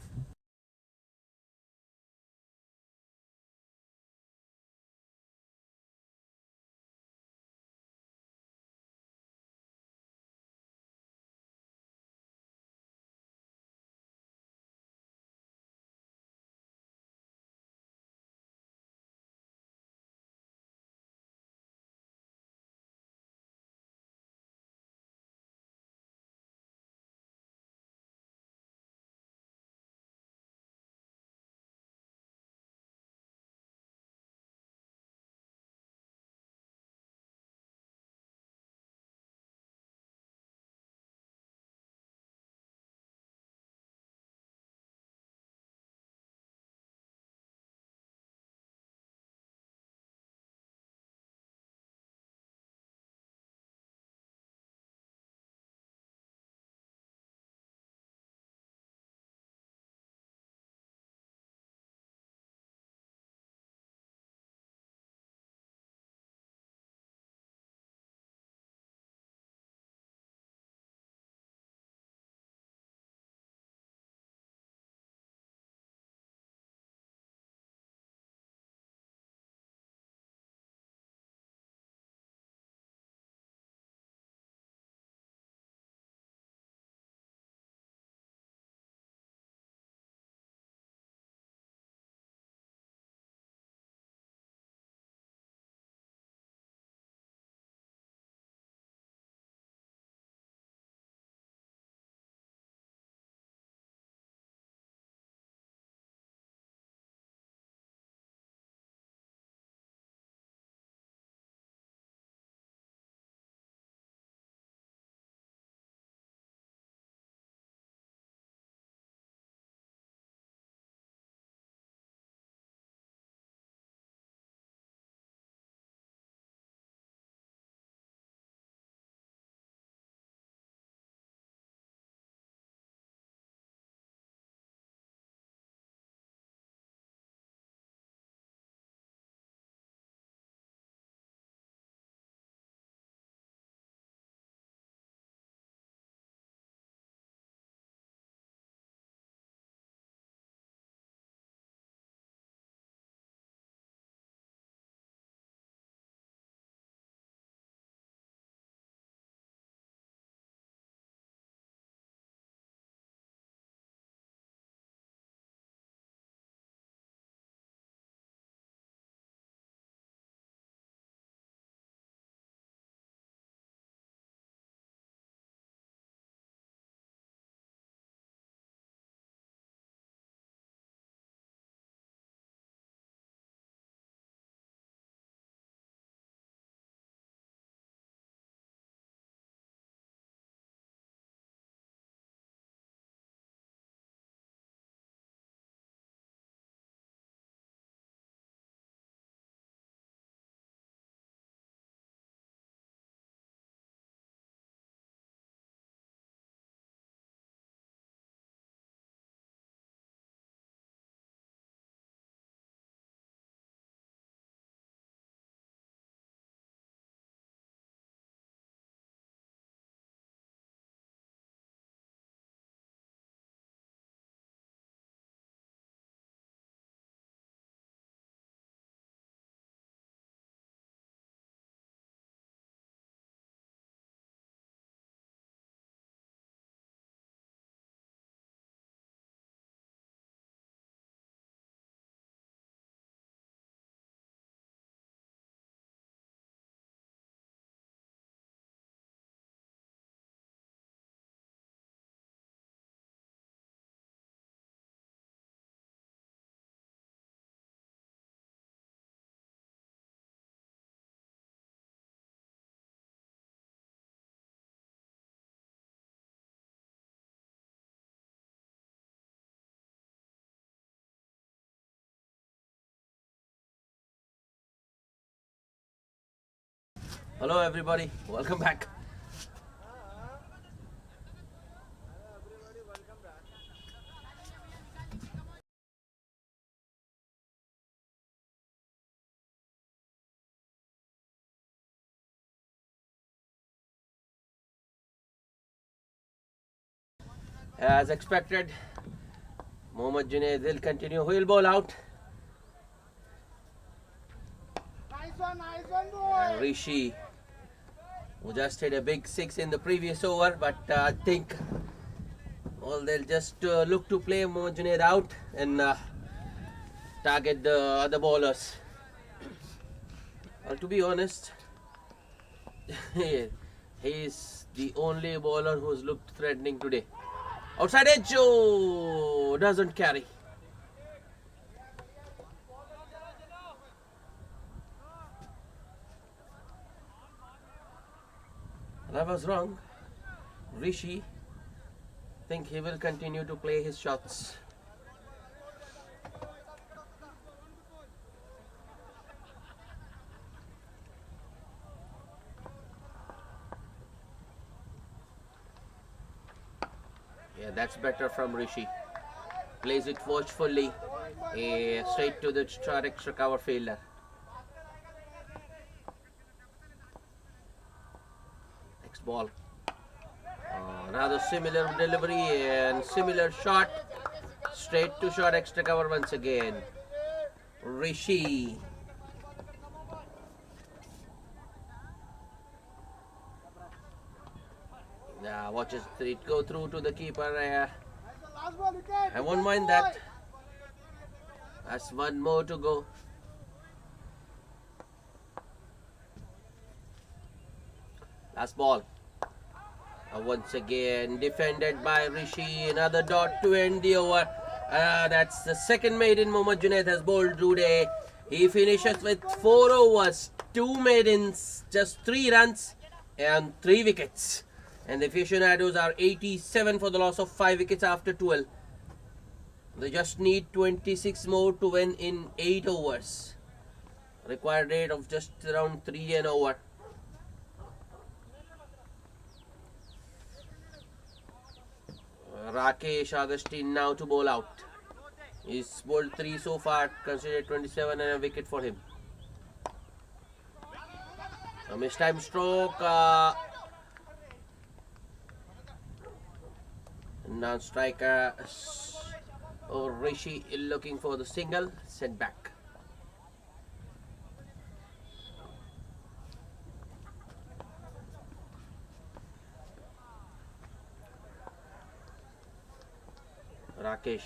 S1: Hello everybody, welcome back. As expected, Mohammad Junaid will continue. Who will bowl out?
S2: Nice one, boy.
S1: Rishi, who just hit a big six in the previous over, but I think they'll just look to play Mohammad Junaid out and target the other bowlers. To be honest, he is the only bowler who's looked threatening today. Outside edge, oh, doesn't carry. I was wrong. Rishi, think he will continue to play his shots. Yeah, that's better from Rishi. Plays it watchfully, straight to the short extra cover fielder. Next ball. Another similar delivery and similar shot. Straight to short extra cover once again. Rishi. Now watches it go through to the keeper. I won't mind that. That's one more to go. Last ball. Once again defended by Rishi. Another dot to end the over. That's the second maiden Mohammad Junaid has bowled today. He finishes with 4 overs, 2 maidens, just 3 runs and 3 wickets. And the Affcionados are 87 for the loss of 5 wickets after 12. They just need 26 more to win in 8 overs. Required rate of just around 3 an over. Rakesh Agustin now to bowl out. He's bowled 3 so far, considered 27 and a wicket for him. A mistime stroke. Now striker Rishi looking for the single, sent back. Rakesh.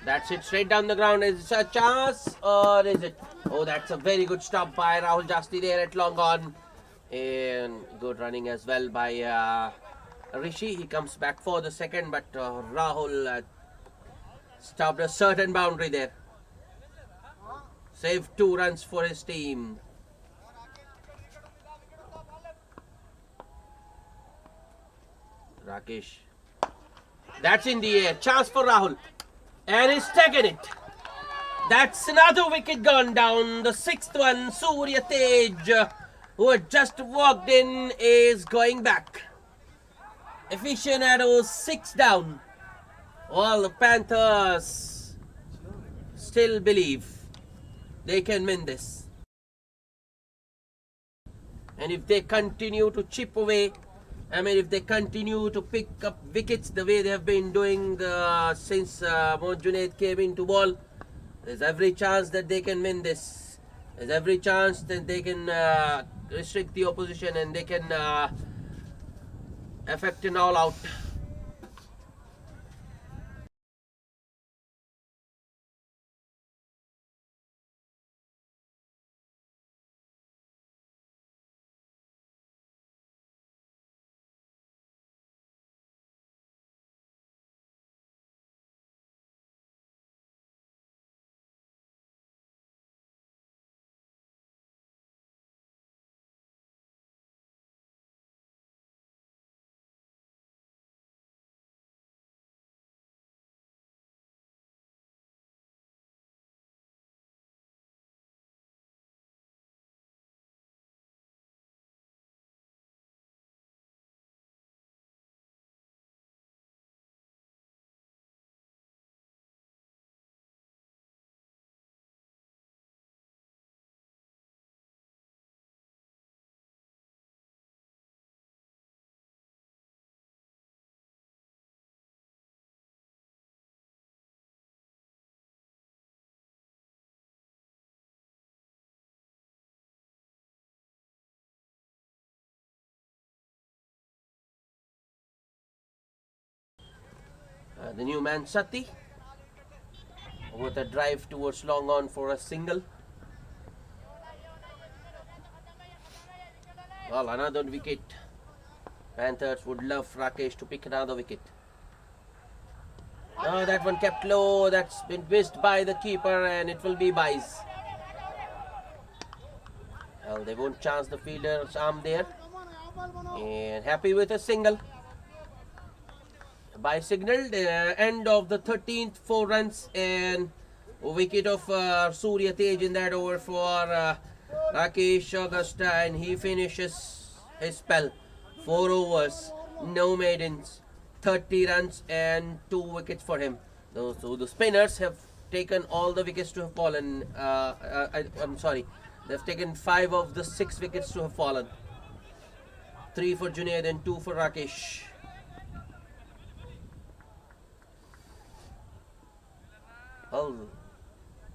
S1: That's it, straight down the ground. Is it a chance or is it? Oh, that's a very good stop by Rahul Jasti there at long on. And good running as well by Rishi. He comes back for the second, but Rahul stopped a certain boundary there. Saved 2 runs for his team. Rakesh. That's in the air. Chance for Rahul. And he's taken it. That's another wicket gone down. The 6th one, Surya Tej, who had just walked in, is going back. Affcionados 6 down. All the Panthers still believe they can win this. And if they continue to chip away, if they continue to pick up wickets the way they have been doing since Mohammad Junaid came into ball, there's every chance that they can win this. There's every chance that they can restrict the opposition and they can affect an all-out. The new man Sati with a drive towards long on for a single. Well, another wicket. Panthers would love Rakesh to pick another wicket. Oh, that one kept low. That's been missed by the keeper, and it will be byes. Well, they won't chance the fielder's arm there. And happy with a single. By signaled, end of the 13th, 4 runs and a wicket of Surya Tej in that over for Rakesh Augusta, and he finishes his spell. 4 overs, no maidens, 30 runs and 2 wickets for him. So the spinners have taken all the wickets to have fallen. I'm sorry, they've taken 5 of the 6 wickets to have fallen. 3 for Junaid and 2 for Rakesh.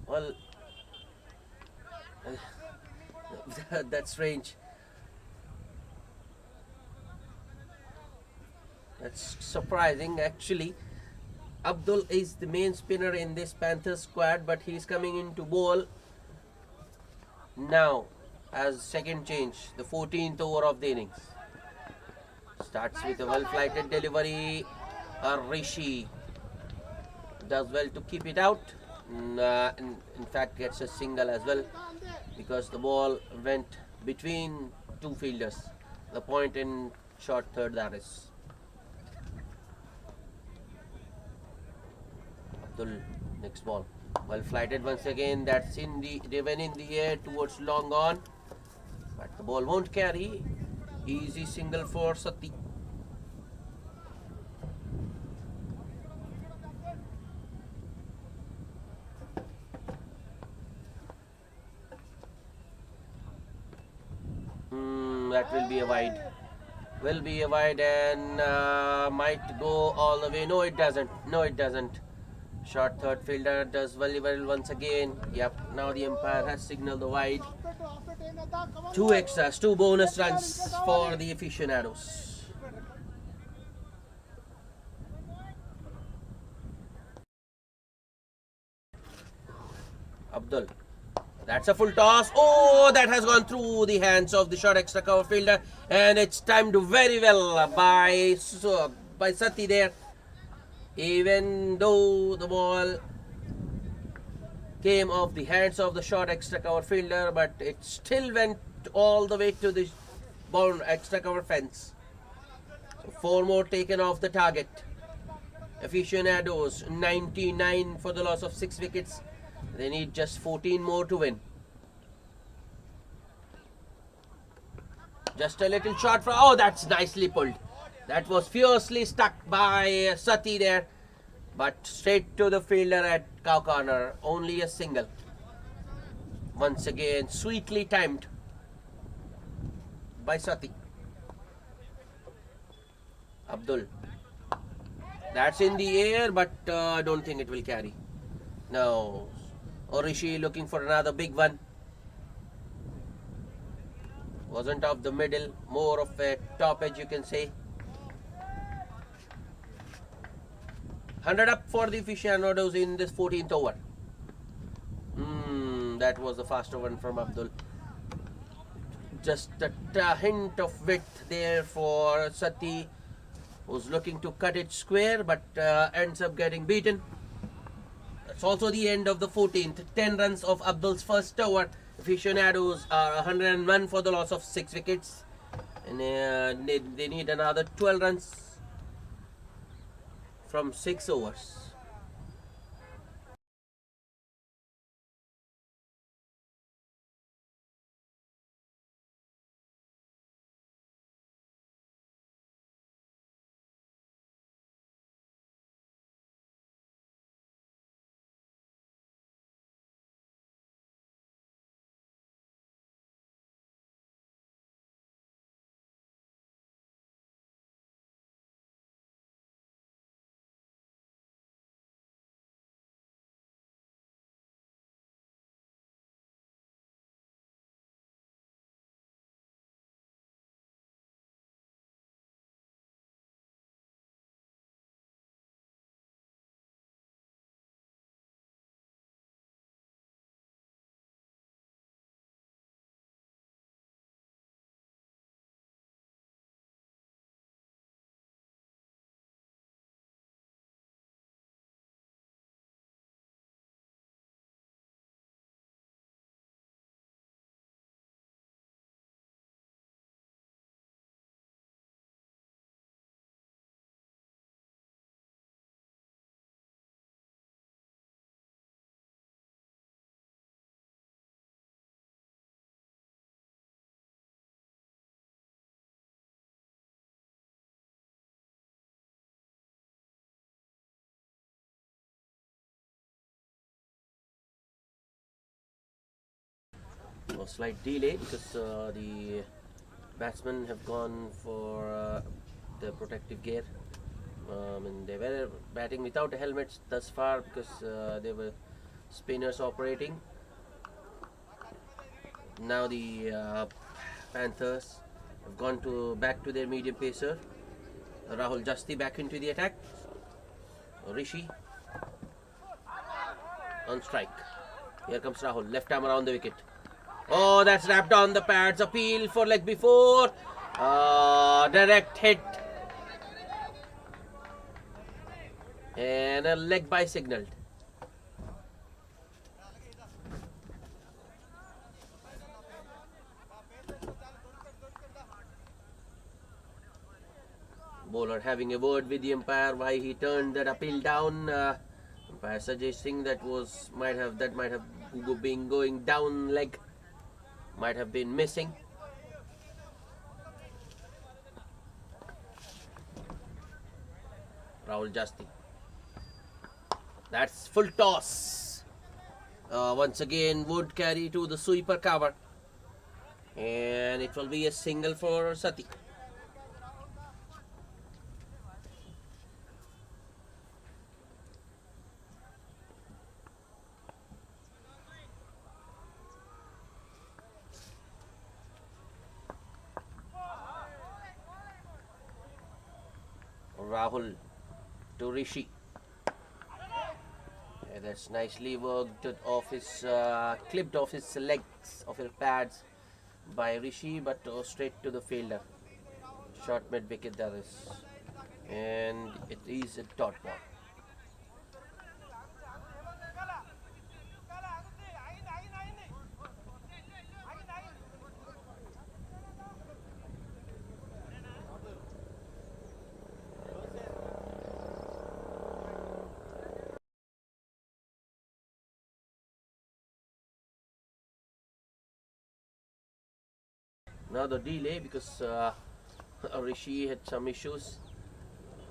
S1: Well, that's strange. That's surprising actually. Abdul is the main spinner in this Panthers squad, but he's coming in to bowl now as second change, the 14th over of the innings. Starts with a well-flighted delivery. Rishi does well to keep it out. In fact, gets a single as well because the ball went between 2 fielders. The point in short third, that is. Abdul, next ball. Well flighted once again. That's in the driven in the air towards long on, but the ball won't carry. Easy single for Sati. That will be a wide. Will be a wide and might go all the way. No, it doesn't. No, it doesn't. Short third fielder does very well once again. Yep, now the umpire has signaled the wide. 2 extras, 2 bonus runs for the aficionados. Abdul. That's a full toss. Oh, that has gone through the hands of the short extra cover fielder, and it's timed very well by Sati there. Even though the ball came off the hands of the short extra cover fielder, but it still went all the way to the bound extra cover fence. So 4 more taken off the target. Aficionados 99 for the loss of 6 wickets. They need just 14 more to win. Just a little shot from... Oh, that's nicely pulled. That was fiercely stuck by Sati there. But straight to the fielder at cow corner. Only a single. Once again, sweetly timed by Sati. Abdul. That's in the air, but I don't think it will carry. No. Rishi looking for another big one. Wasn't off the middle, more of a top edge, you can say. 100 up for the aficionados in this 14th over. That was a faster one from Abdul. Just a hint of width there for Sati, who's looking to cut it square, but ends up getting beaten. It's also the end of the 14th. 10 runs of Abdul's first over. Aficionados are 101 for the loss of 6 wickets. And they need another 12 runs from 6 overs. A slight delay because the batsmen have gone for the protective gear. And they were batting without helmets thus far because they were spinners operating. Now the Panthers have gone back to their medium pacer. Rahul Jasti back into the attack. Rishi on strike. Here comes Rahul, left arm around the wicket. Oh, that's wrapped on the pads. Appeal for leg before. Direct hit. And a leg by signalled. Bowler having a word with the umpire why he turned that appeal down. Umpire suggesting that might have been going down leg, might have been missing. Rahul Jasti. That's full toss. Once again would carry to the sweeper cover, and it will be a single for Sati. Rahul to Rishi. Yeah, that's nicely worked off his, clipped off his legs, of his pads by Rishi, but straight to the fielder. Short mid wicket that is, and it is a dot ball. Now the delay because Rishi had some issues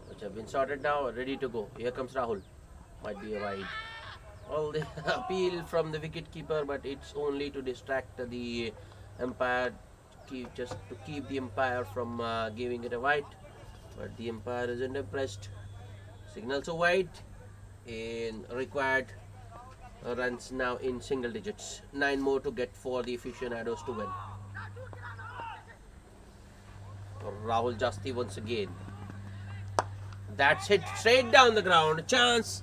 S1: which have been sorted now, ready to go. Here comes Rahul. Might be a wide. All the appeal from the wicket keeper, but it's only to distract the umpire, just to keep the umpire from giving it a wide. But the umpire isn't impressed. Signals a wide, and required runs now in single digits. 9 more to get for the Affcionados to win. Rahul Jasti once again. That's hit straight down the ground. A chance.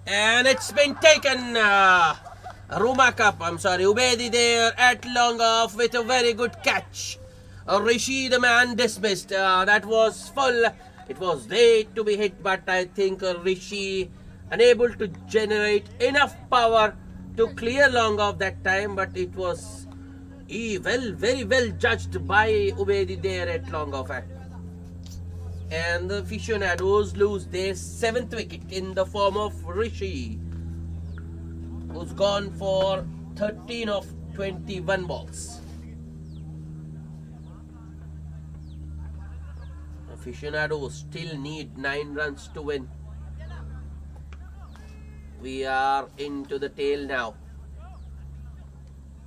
S1: And it's been taken. Ruma Cup. Ubedi there at long off with a very good catch. Rishi, the man, dismissed. That was full. It was late to be hit, but I think Rishi unable to generate enough power to clear long off that time, but it was very well judged by Ubedi there at long off. And the Affcionados lose their 7th wicket in the form of Rishi, who's gone for 13 of 21 balls. Affcionados still need 9 runs to win. We are into the tail now.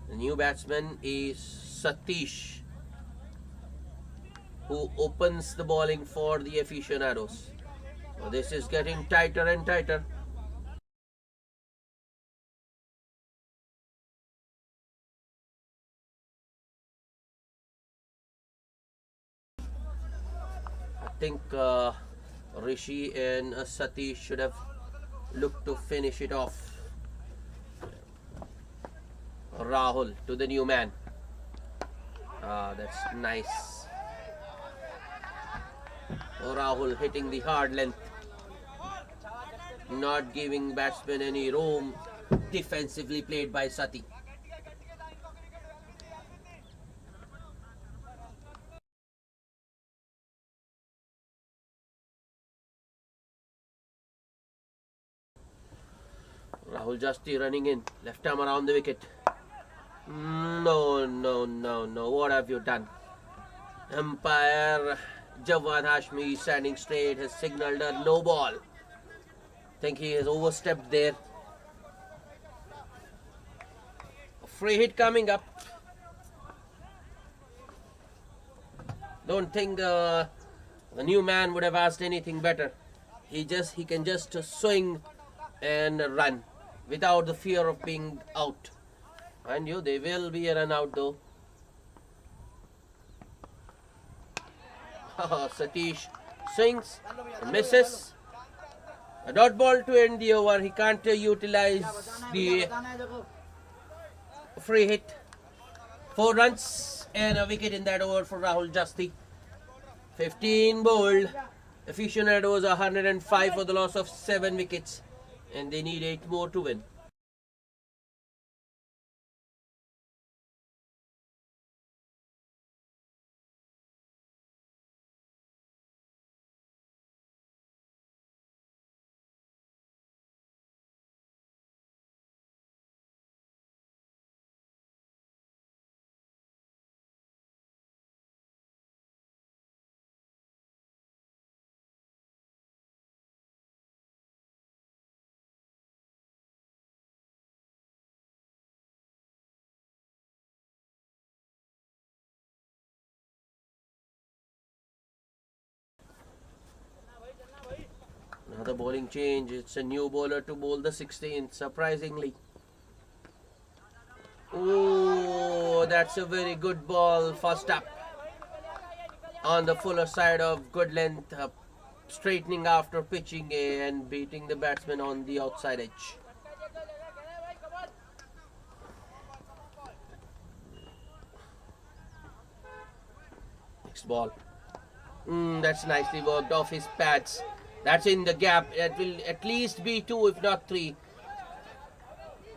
S1: The new batsman is Satish, who opens the bowling for the Affcionados. So this is getting tighter and tighter. I think Rishi and Satish should have looked to finish it off. Rahul to the new man. That's nice. Rahul hitting the hard length, not giving batsmen any room. Defensively played by Sati. Rahul Jasti running in, left arm around the wicket. No. What have you done? Umpire Jawad Hashmi standing straight has signalled a no ball. Think he has overstepped there. Free hit coming up. Don't think the new man would have asked anything better. He can just swing and run without the fear of being out. Mind you, they will be a run out though. Satish swings and misses. A dot ball to end the over. He can't utilize the free hit. 4 runs and a wicket in that over for Rahul Jasti. 15 bowled. Affcionados 105 for the loss of 7 wickets. And they need 8 more to win. Another bowling change. It's a new bowler to bowl the 16th, surprisingly. Oh, that's a very good ball. First up on the fuller side of good length, straightening after pitching and beating the batsman on the outside edge. Next ball. That's nicely worked off his pads. That's in the gap. It will at least be 2, if not 3.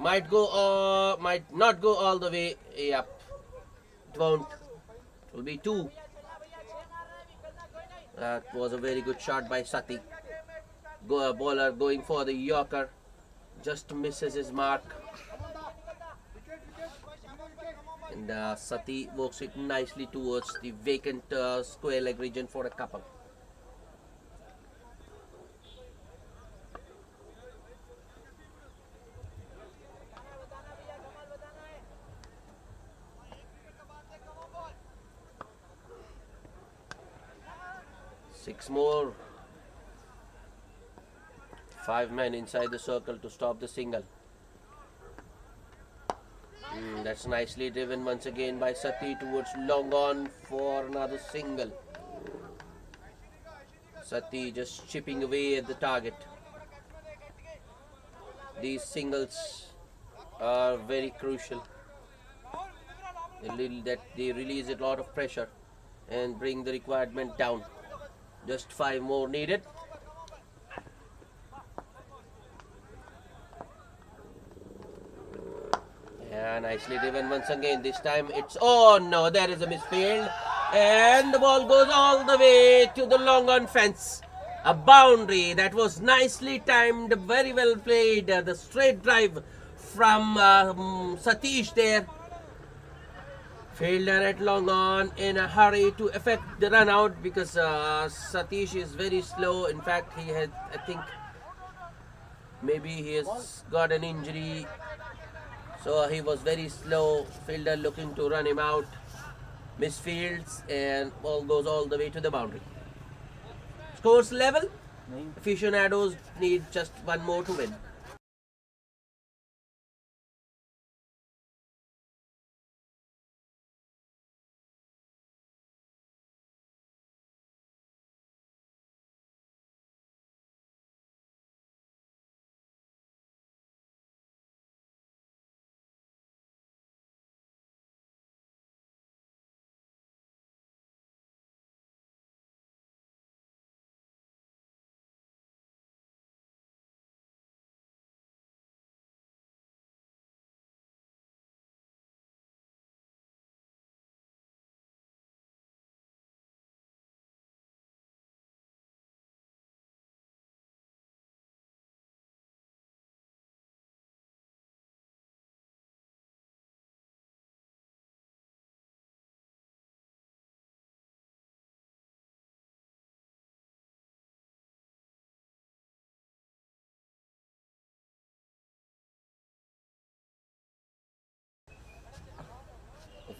S1: Might not go all the way. Yep. It won't. It will be 2. That was a very good shot by Sati. Bowler going for the Yorker. Just misses his mark. And Sati works it nicely towards the vacant square leg region for a couple. Six more. 5 men inside the circle to stop the single. That's nicely driven once again by Sati towards long on for another single. Sati just chipping away at the target. These singles are very crucial. They release a lot of pressure and bring the requirement down. Just 5 more needed. Yeah, nicely driven once again. This time it's... Oh no, there is a misfield. And the ball goes all the way to the long on fence. A boundary that was nicely timed, very well played. The straight drive from Satish there. Fielder at long on in a hurry to effect the run out because Satish is very slow. In fact, he had, I think, maybe he has got an injury. So he was very slow. Fielder looking to run him out. Misfields and ball goes all the way to the boundary. Scores level. Affcionados need just 1 more to win.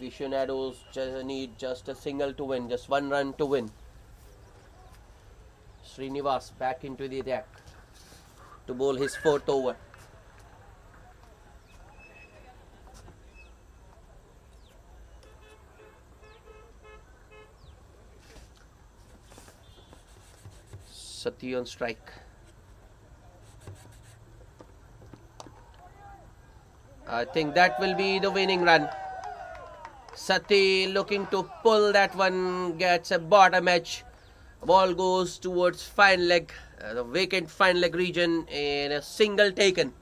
S1: Aficionados need just a single to win, just one run to win. Srinivas back into the attack to bowl his fourth over. Sati on strike. I think that will be the winning run. Sati looking to pull that one, gets a bottom edge. Ball goes towards fine leg, the vacant fine leg region, in a single taken.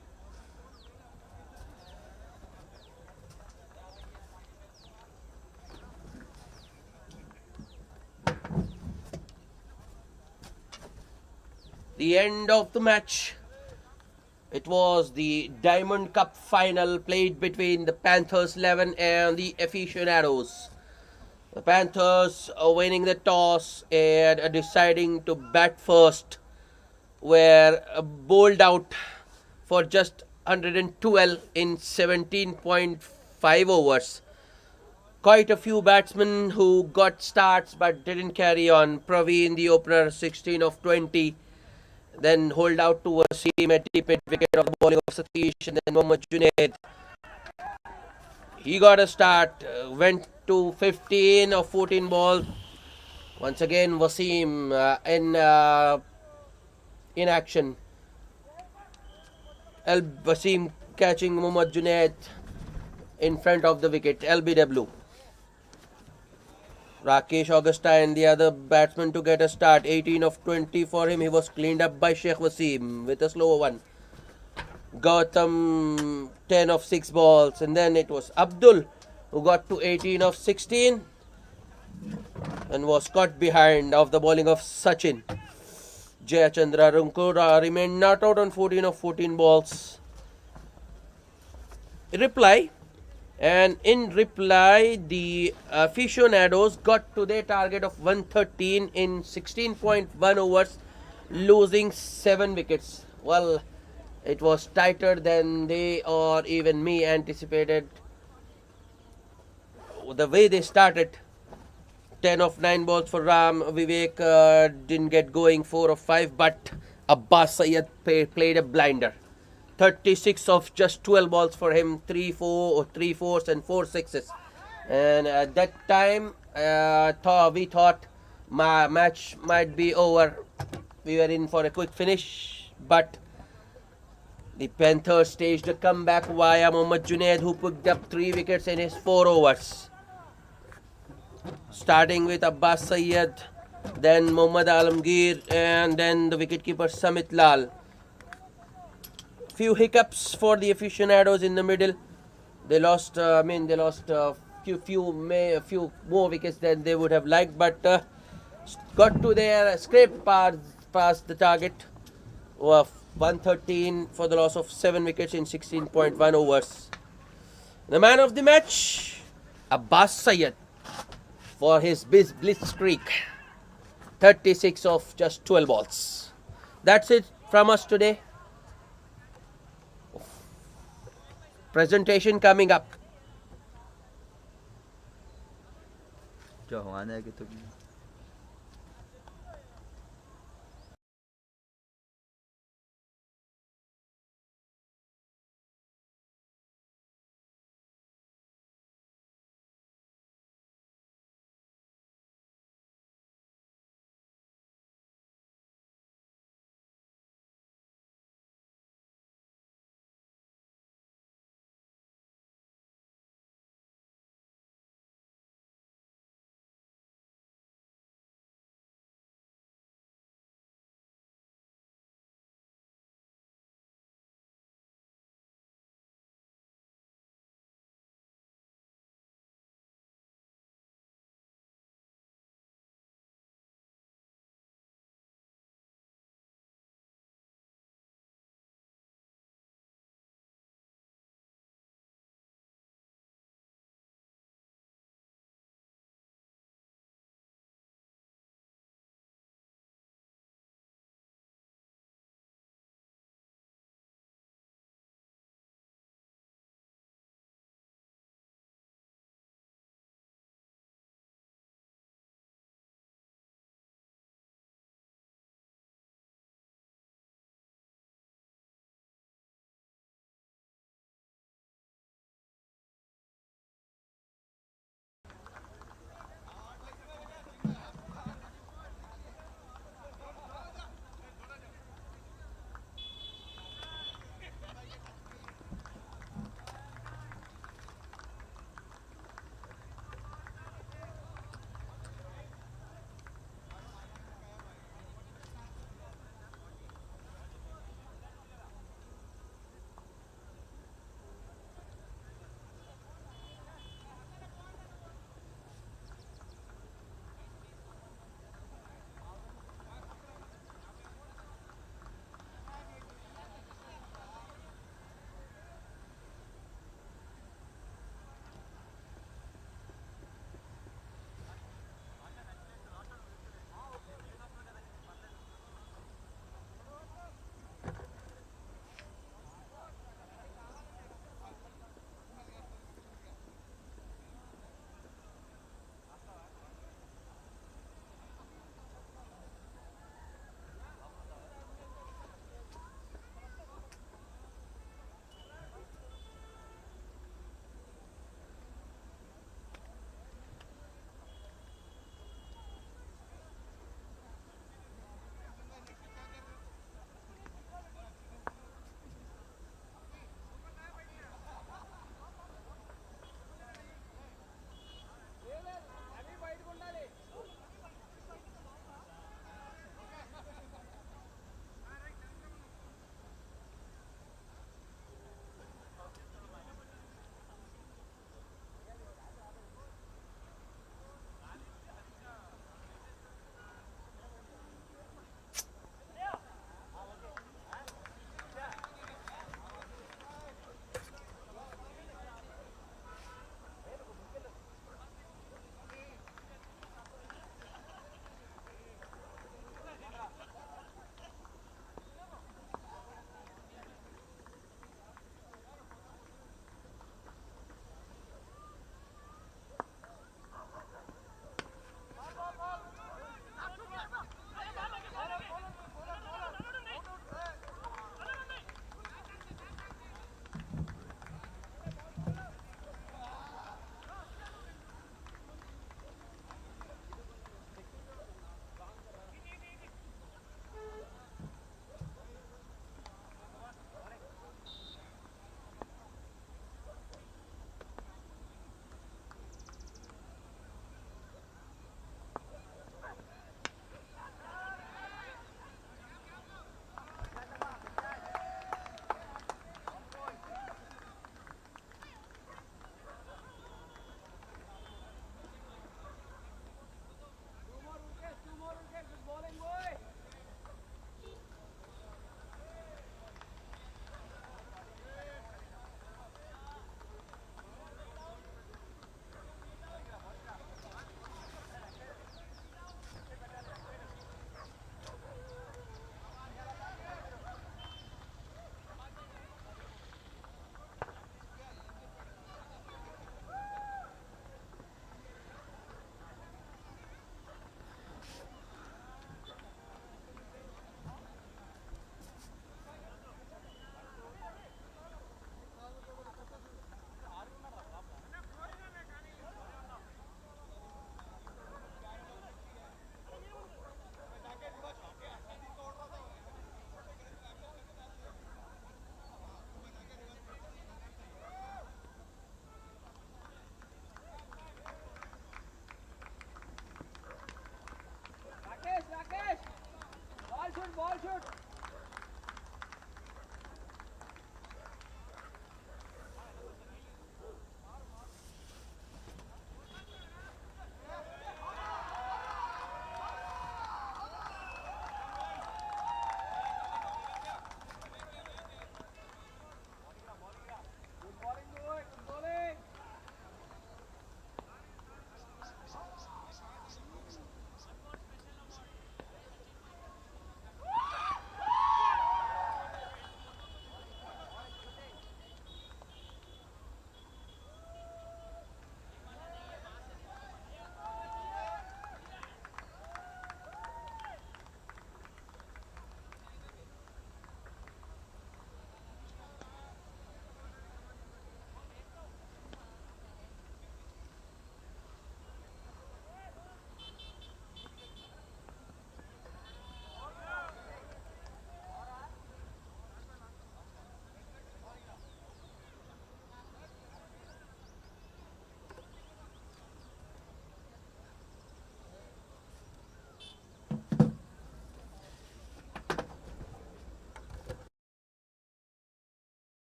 S1: The end of the match. It was the Diamond Cup final played between the Panthers 11 and the Affcionados. The Panthers are winning the toss and are deciding to bat first, were bowled out for just 112 in 17.5 overs. Quite a few batsmen who got starts but didn't carry on. Praveen, the opener, 16 of 20. Then hold out to Wasim at the mid wicket of the bowling of Satish, and then Mohammad Junaid. He got a start, went to 15 of 14 balls. Once again, Wasim in action. Wasim catching Mohammad Junaid in front of the wicket. LBW. Rakesh Augustine, the other batsman to get a start. 18 of 20 for him. He was cleaned up by Sheikh Wasim with a slower one. Gautam, 10 of 6 balls. And then it was Abdul who got to 18 of 16 and was caught behind of the bowling of Sachin. Jayachandra Runkura remained not out on 14 of 14 balls. Reply. And in reply, the Aficionados got to their target of 113 in 16.1 overs, losing 7 wickets. Well, it was tighter than they or even me anticipated. The way they started, 10 of 9 balls for Ram. Vivek didn't get going, 4 of 5, but Abbas Syed played a blinder. 36 of just 12 balls for him, 3 fours and 4 sixes. And at that time, we thought my match might be over. We were in for a quick finish, but the Panthers staged a comeback via Mohammad Junaid, who picked up 3 wickets in his 4 overs. Starting with Abbas Syed, then Mohammad Alamgir, and then the wicketkeeper Samit Lal. Few hiccups for the Aficionados in the middle. They lost a few more wickets than they would have liked, but got to their scrape past the target of 113 for the loss of 7 wickets in 16.1 overs. The man of the match, Abbas Syed, for his blitzkrieg, 36 of just 12 balls. That's it from us today. Presentation coming up.